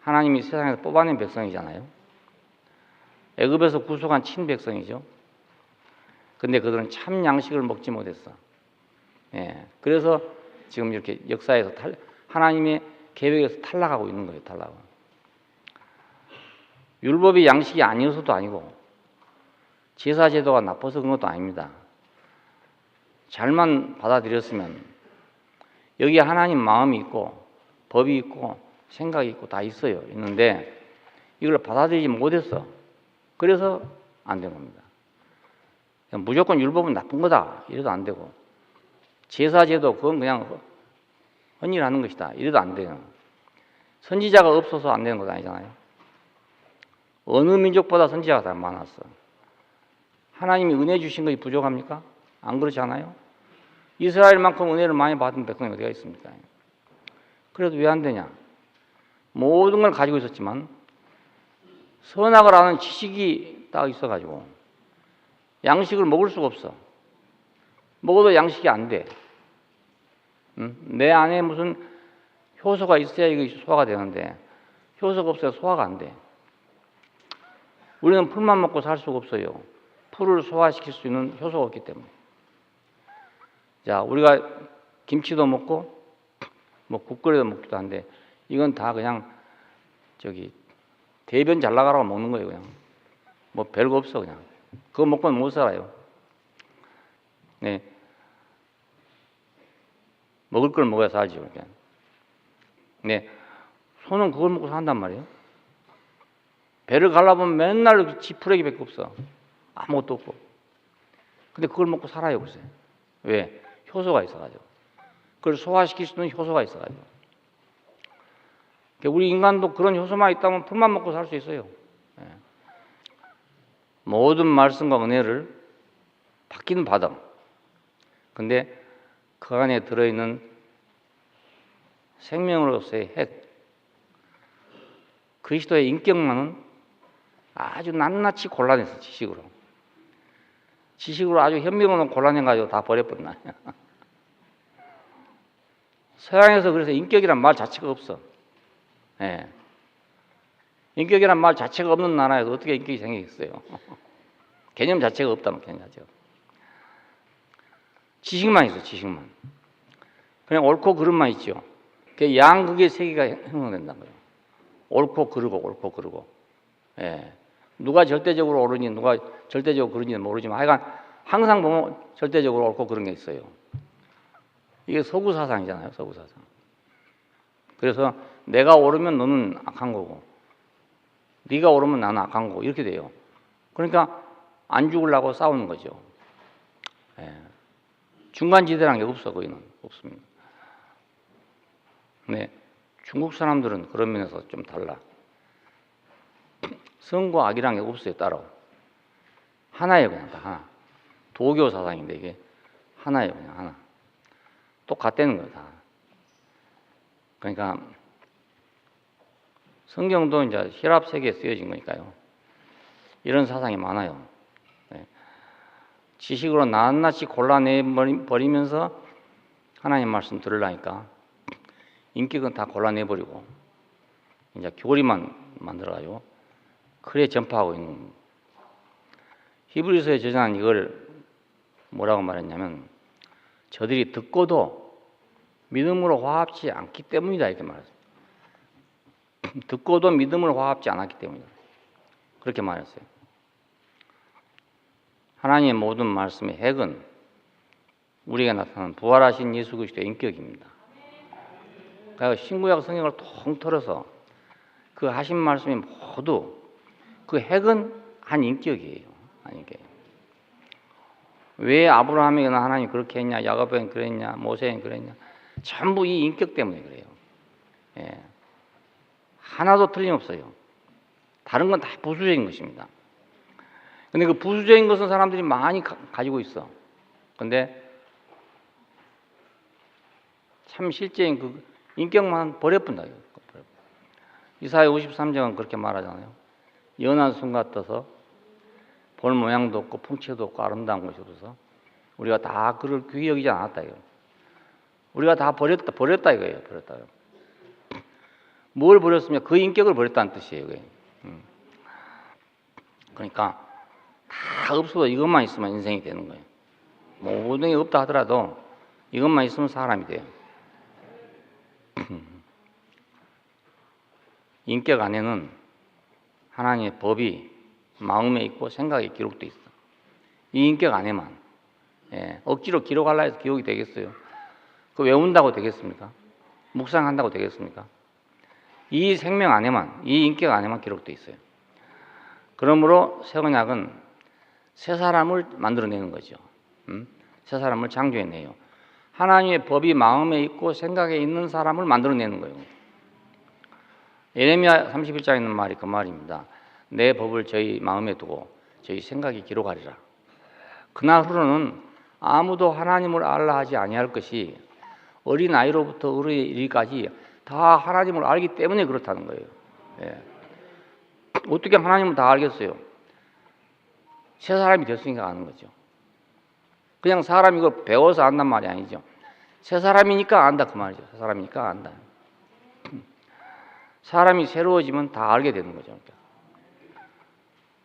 하나님이 세상에서 뽑아낸 백성이잖아요. 애굽에서 구속한 친백성이죠. 근데 그들은 참 양식을 먹지 못했어. 예. 그래서 지금 이렇게 역사에서 하나님의 계획에서 탈락하고 있는 거예요, 탈락. 율법이 양식이 아니어서도 아니고 제사제도가 나빠서 그런 것도 아닙니다. 잘만 받아들였으면 여기에 하나님 마음이 있고 법이 있고 생각이 있고 다 있어요. 있는데 이걸 받아들이지 못했어. 그래서 안 된 겁니다. 무조건 율법은 나쁜 거다 이래도 안 되고, 제사제도 그건 그냥 헌일하는 것이다 이래도 안 돼요. 선지자가 없어서 안 되는 것 아니잖아요. 어느 민족보다 선지자가 더 많았어. 하나님이 은혜 주신 것이 부족합니까? 안 그렇지 않아요? 이스라엘만큼 은혜를 많이 받은 백성이 어디가 있습니까? 그래도 왜 안 되냐? 모든 걸 가지고 있었지만 선악을 아는 지식이 딱 있어가지고 양식을 먹을 수가 없어. 먹어도 양식이 안 돼. 내 안에 무슨 효소가 있어야 이게 소화가 되는데 효소가 없어야 소화가 안 돼. 우리는 풀만 먹고 살 수가 없어요. 풀을 소화시킬 수 있는 효소가 없기 때문에. 자, 우리가 김치도 먹고 뭐 국거리도 먹기도 한데 이건 다 그냥 대변 잘 나가라고 먹는 거예요. 그냥 뭐 별거 없어. 그냥 그거 먹고는 못 살아요. 네, 먹을 걸 먹어야 살죠. 그러니까. 네, 소는 그걸 먹고 산단 말이에요. 배를 갈라보면 맨날 지푸레기밖에 없어. 아무것도 없고. 근데 그걸 먹고 살아요, 글쎄. 왜? 효소가 있어가지고. 그걸 소화시킬 수 있는 효소가 있어가지고. 우리 인간도 그런 효소만 있다면 풀만 먹고 살 수 있어요. 예. 모든 말씀과 은혜를 받기는 받아. 근데 그 안에 들어있는 생명으로서의 핵, 그리스도의 인격만은 아주 낱낱이 골라냈어, 지식으로. 지식으로 아주 현명으로 골라내가지고 다 버려버렸나. 서양에서 그래서 인격이란 말 자체가 없어. 예. 인격이란 말 자체가 없는 나라에서 어떻게 인격이 생기겠어요? 개념 자체가 없다면 개념 자체가. 지식만 있어, 지식만. 그냥 옳고 그름만 있죠. 양극의 세계가 형성된다는 거예요. 옳고 그르고, 옳고 그르고. 예. 누가 절대적으로 옳으니, 누가 절대적으로 그르지는 모르지만 하여간 항상 보면 절대적으로 옳고 그른 게 있어요. 이게 서구 사상이잖아요, 서구 사상. 그래서 내가 옳으면 너는 악한 거고, 네가 옳으면 나는 악한 거고, 이렇게 돼요. 그러니까 안 죽으려고 싸우는 거죠. 예. 중간지대라는 게 없어. 거기는 없습니다. 네, 중국 사람들은 그런 면에서 좀 달라. 선과 악이라는 게 없어요. 따로 하나예요. 그냥 다 하나. 도교 사상인데 이게 하나예요. 그냥 하나. 똑같다는 거예요. 다. 그러니까 성경도 이제 히랍 세계에 쓰여진 거니까요. 이런 사상이 많아요. 네. 지식으로 낱낱이 골라내버리면서 하나님 말씀 들으려니까 인격은 다 골라내버리고 이제 교리만 만들어가지고 크게 전파하고 있는. 히브리서에 저자는 이걸 뭐라고 말했냐면 저들이 듣고도 믿음으로 화합지 않기 때문이다 이렇게 말했어요. 듣고도 믿음으로 화합지 않았기 때문이다. 그렇게 말했어요. 하나님의 모든 말씀의 핵은 우리에게 나타나는 부활하신 예수 그리스도의 인격입니다. 그러니까 신구약 성경을 통틀어서 그 하신 말씀이 모두 그 핵은 한 인격이에요. 한 인격. 왜 아브라함에게는 하나님이 그렇게 했냐, 야곱에게는 그랬냐, 모세에게는 그랬냐, 전부 이 인격 때문에 그래요. 예. 하나도 틀림없어요. 다른 건 다 부수적인 것입니다. 근데 그 부수적인 것은 사람들이 많이 가지고 있어. 근데 참 실제인 그 인격만 버려뿐다. 이사야 53장은 그렇게 말하잖아요. 연한 순 같아서 볼 모양도 없고 풍채도 없고 아름다운 것이 없어서 우리가 다 그를 귀히 여기지 않았다 이거. 우리가 다 버렸다 이거예요. 버렸다. 뭘 버렸으면 그 인격을 버렸다는 뜻이에요. 그게. 그러니까 다 없어도 이것만 있으면 인생이 되는 거예요. 모든 게 없다 하더라도 이것만 있으면 사람이 돼요. 인격 안에는 하나님의 법이 마음에 있고 생각에 기록돼 있어. 이 인격 안에만. 예, 억지로 기록하려 해서 기록이 되겠어요? 그 외운다고 되겠습니까? 묵상한다고 되겠습니까? 이 생명 안에만, 이 인격 안에만 기록돼 있어요. 그러므로 새 언약은 새 사람을 만들어내는 거죠. 새 사람을 창조해내요. 하나님의 법이 마음에 있고 생각에 있는 사람을 만들어내는 거예요. 예레미야 31장에 있는 말이 그 말입니다. 내 법을 저희 마음에 두고 저희 생각에 기록하리라. 그날 후로는 아무도 하나님을 알라 하지 아니할 것이 어린 아이로부터 어른에 이르기까지 다 하나님을 알기 때문에 그렇다는 거예요. 예. 어떻게 하나님을 다 알겠어요? 새 사람이 됐으니까 아는 거죠. 그냥 사람이 이걸 배워서 안단 말이 아니죠. 새 사람이니까 안다 그 말이죠. 새 사람이니까 안다. 사람이 새로워지면 다 알게 되는 거죠. 그러니까.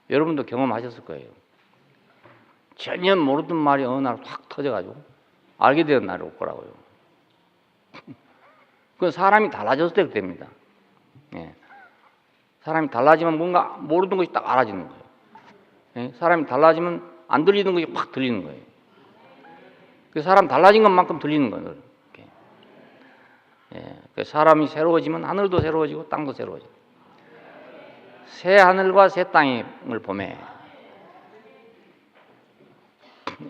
여러분도 경험하셨을 거예요. 전혀 모르던 말이 어느 날 확 터져가지고 알게 되는 날이 올 거라고요. 그건 사람이 달라졌을 때 됩니다. 예. 사람이 달라지면 뭔가 모르던 것이 딱 알아지는 거예요. 예. 사람이 달라지면 안 들리는 것이 확 들리는 거예요. 그 사람 달라진 것만큼 들리는 거예요. 예. 사람이 새로워지면 하늘도 새로워지고 땅도 새로워져요. 새 하늘과 새 땅을 보매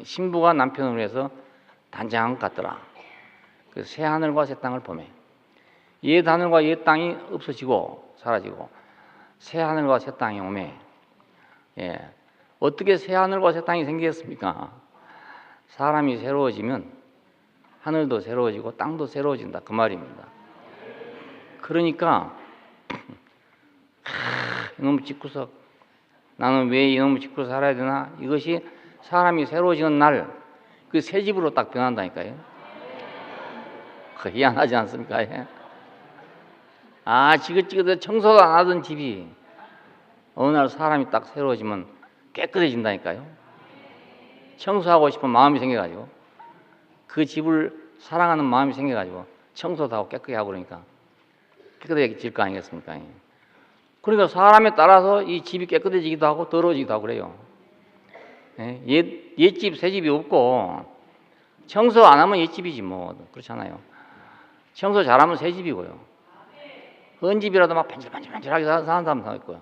신부가 남편을 위해서 단장한 것 같더라. 그 새 하늘과 새 땅을 보매 옛 하늘과 옛 땅이 없어지고 사라지고 새 하늘과 새 땅이 오매. 예. 어떻게 새 하늘과 새 땅이 생기겠습니까? 사람이 새로워지면 하늘도 새로워지고 땅도 새로워진다 그 말입니다. 그러니까 이놈의 집구석 나는 왜 이놈의 집구석 살아야 되나? 이것이 사람이 새로워지는 날 그 새 집으로 딱 변한다니까요. 그 희한하지 않습니까? 예? 아 지긋지긋해 청소도 안 하던 집이 어느 날 사람이 딱 새로워지면 깨끗해진다니까요. 청소하고 싶은 마음이 생겨가지고 그 집을 사랑하는 마음이 생겨가지고 청소도 하고 깨끗하게 하고 그러니까 깨끗해질 거 아니겠습니까? 그러니까 사람에 따라서 이 집이 깨끗해지기도 하고 더러워지기도 하고 그래요. 옛집 새집이 없고 청소 안 하면 옛집이지 뭐 그렇잖아요. 청소 잘하면 새집이고요. 헌 집이라도 막 반질반질하게 사는 사람도 있고요.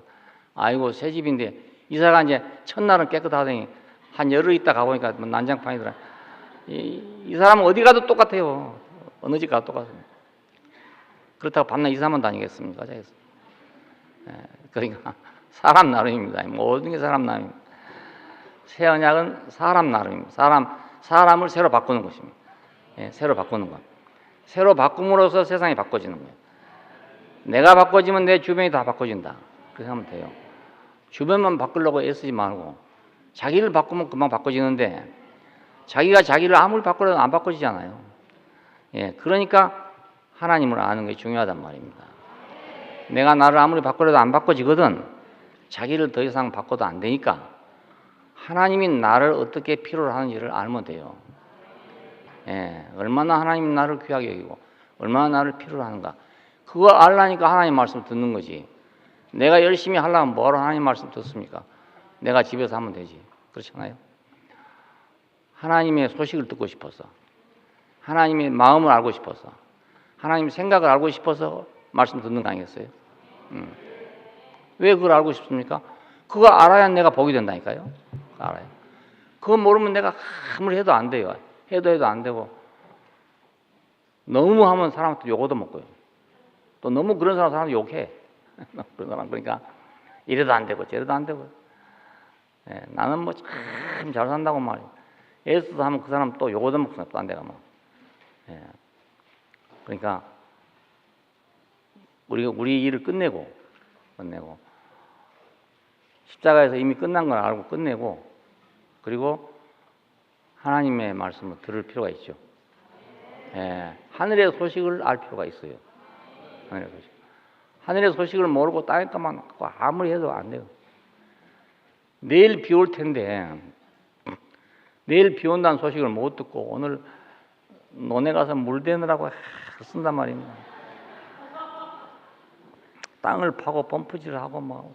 아이고 새집인데 이사가 이제 첫날은 깨끗하더니 한 열흘 있다 가보니까 뭐 난장판이더라. 이 사람은 어디 가도 똑같아요. 어느 집 가도 똑같습니다. 그렇다고 밤낮 이사만 다니겠습니까? 그러니까 사람 나름입니다. 모든 게 사람 나름입니다. 새 언약은 사람 나름입니다. 사람을 새로 바꾸는 것입니다. 새로 바꾸는 것. 새로 바꿈으로써 세상이 바꿔지는 거예요. 내가 바꿔지면 내 주변이 다 바꿔진다. 그렇게 하면 돼요. 주변만 바꾸려고 애쓰지 말고 자기를 바꾸면 금방 바꿔지는데 자기가 자기를 아무리 바꾸려도 안 바꿔지잖아요. 그러니까 하나님을 아는 게 중요하단 말입니다. 내가 나를 아무리 바꾸려도 안 바꿔지거든. 자기를 더 이상 바꿔도 안 되니까 하나님이 나를 어떻게 필요로 하는지를 알면 돼요. 얼마나 하나님이 나를 귀하게 여기고 얼마나 나를 필요로 하는가. 그거 알라니까 하나님 말씀을 듣는 거지. 내가 열심히 하려면 뭐하러 하나님 말씀 듣습니까? 내가 집에서 하면 되지. 그렇잖아요. 하나님의 소식을 듣고 싶어서, 하나님의 마음을 알고 싶어서, 하나님의 생각을 알고 싶어서 말씀 듣는 거 아니겠어요? 왜 그걸 알고 싶습니까? 그거 알아야 내가 복이 된다니까요. 알아요. 그거 모르면 내가 아무리 해도 안 돼요. 해도 안 되고 너무 하면 사람한테 욕도 먹고요. 또 너무 그런 사람한테 욕해. 그런 사람 그러니까 이래도 안 되고 저래도 안 되고 나는 뭐 참 잘 산다고 말이에요. 애써서 하면 그 사람 또 욕도 먹고 또 안 되가 뭐. 그러니까 우리 일을 끝내고 십자가에서 이미 끝난 걸 알고 끝내고 그리고 하나님의 말씀을 들을 필요가 있죠. 하늘의 소식을 알 필요가 있어요. 하늘의 소식을 모르고 땅에 것만 아무리 해도 안 돼요. 내일 비 올 텐데 내일 비 온다는 소식을 못 듣고 오늘 논에 가서 물 대느라고 쓴단 말입니다. 땅을 파고 펌프질을 하고 막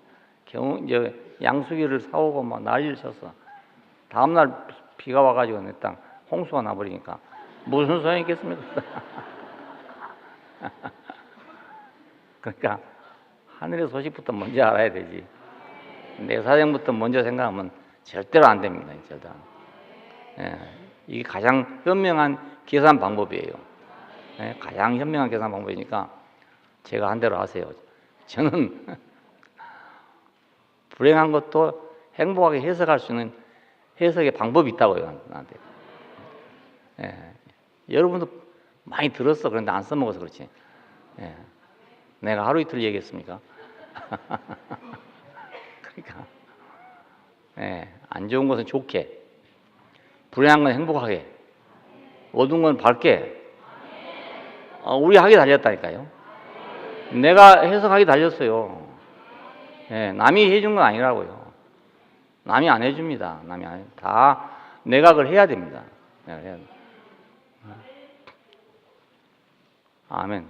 이제 양수기를 사오고 막 난리를 쳤어. 다음날 비가 와가지고 내 땅 홍수가 나버리니까 무슨 소용이 있겠습니까? 그러니까 하늘의 소식부터 먼저 알아야 되지. 내 사정부터 먼저 생각하면 절대로 안 됩니다. 절대로. 이게 가장 현명한 계산 방법이에요. 가장 현명한 계산 방법이니까 제가 한 대로 하세요. 저는 불행한 것도 행복하게 해석할 수 있는 해석의 방법이 있다고요. 나한테. 여러분도 많이 들었어. 그런데 안 써먹어서 그렇지. 내가 하루 이틀 얘기했습니까? 그러니까 안 좋은 것은 좋게, 불행한 건 행복하게, 어두운 건 밝게 우리 하게 달렸다니까요. 내가 해석하게 달렸어요. 남이 해준 건 아니라고요. 남이 안 해줍니다. 다 내가 그걸 해야 됩니다. 내가 해야 됩니다. 아멘.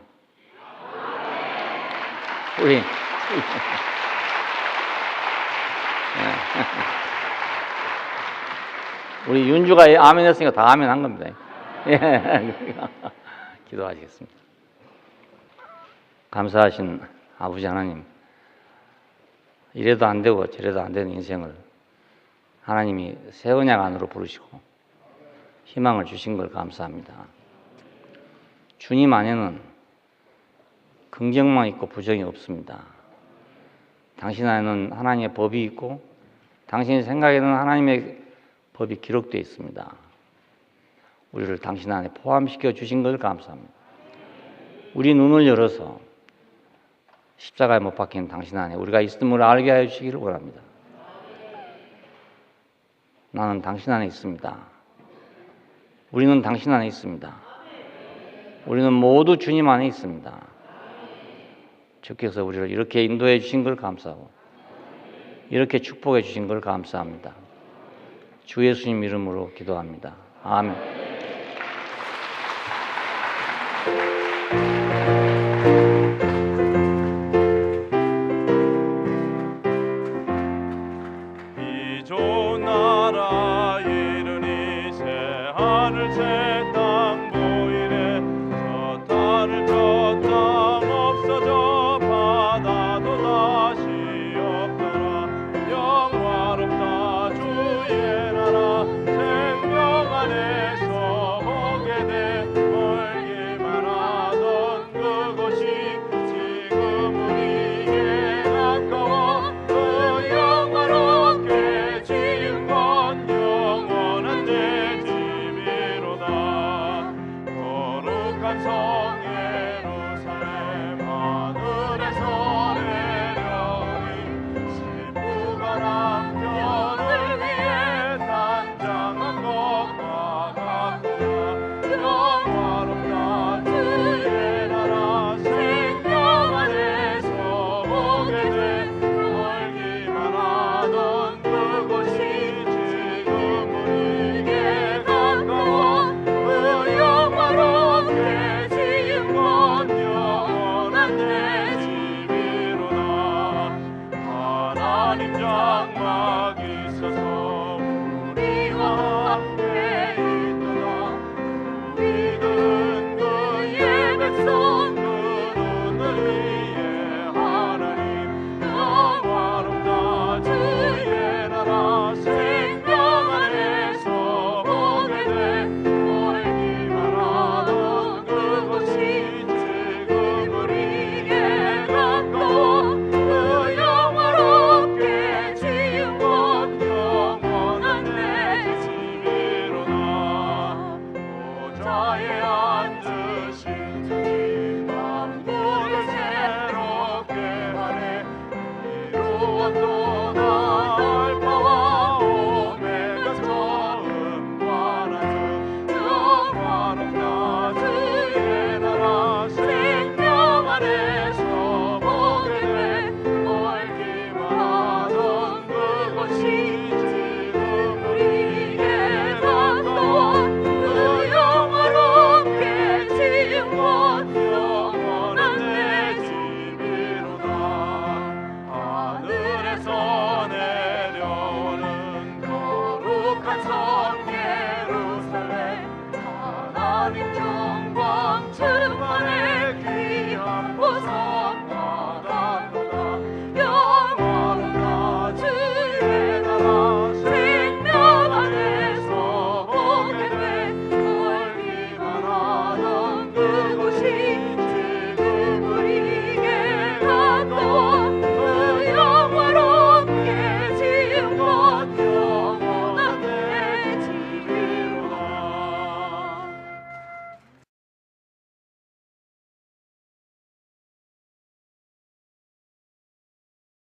우리 윤주가 아멘 했으니까 다 아멘 한 겁니다. 기도하시겠습니다. 감사하신 아버지 하나님, 이래도 안 되고 저래도 안 되는 인생을 하나님이 새 언약 안으로 부르시고 희망을 주신 걸 감사합니다. 주님 안에는 긍정만 있고 부정이 없습니다. 당신 안에는 하나님의 법이 있고 당신의 생각에는 하나님의 법이 기록되어 있습니다. 우리를 당신 안에 포함시켜 주신 걸 감사합니다. 우리 눈을 열어서 십자가에 못 박힌 당신 안에 우리가 있음을 알게 하여 주시기를 원합니다. 나는 당신 안에 있습니다. 우리는 당신 안에 있습니다. 우리는 모두 주님 안에 있습니다. 주께서 우리를 이렇게 인도해 주신 걸 감사하고 이렇게 축복해 주신 걸 감사합니다. 주 예수님 이름으로 기도합니다. 아멘. 이 좋은 나라 이르니 새 하늘 새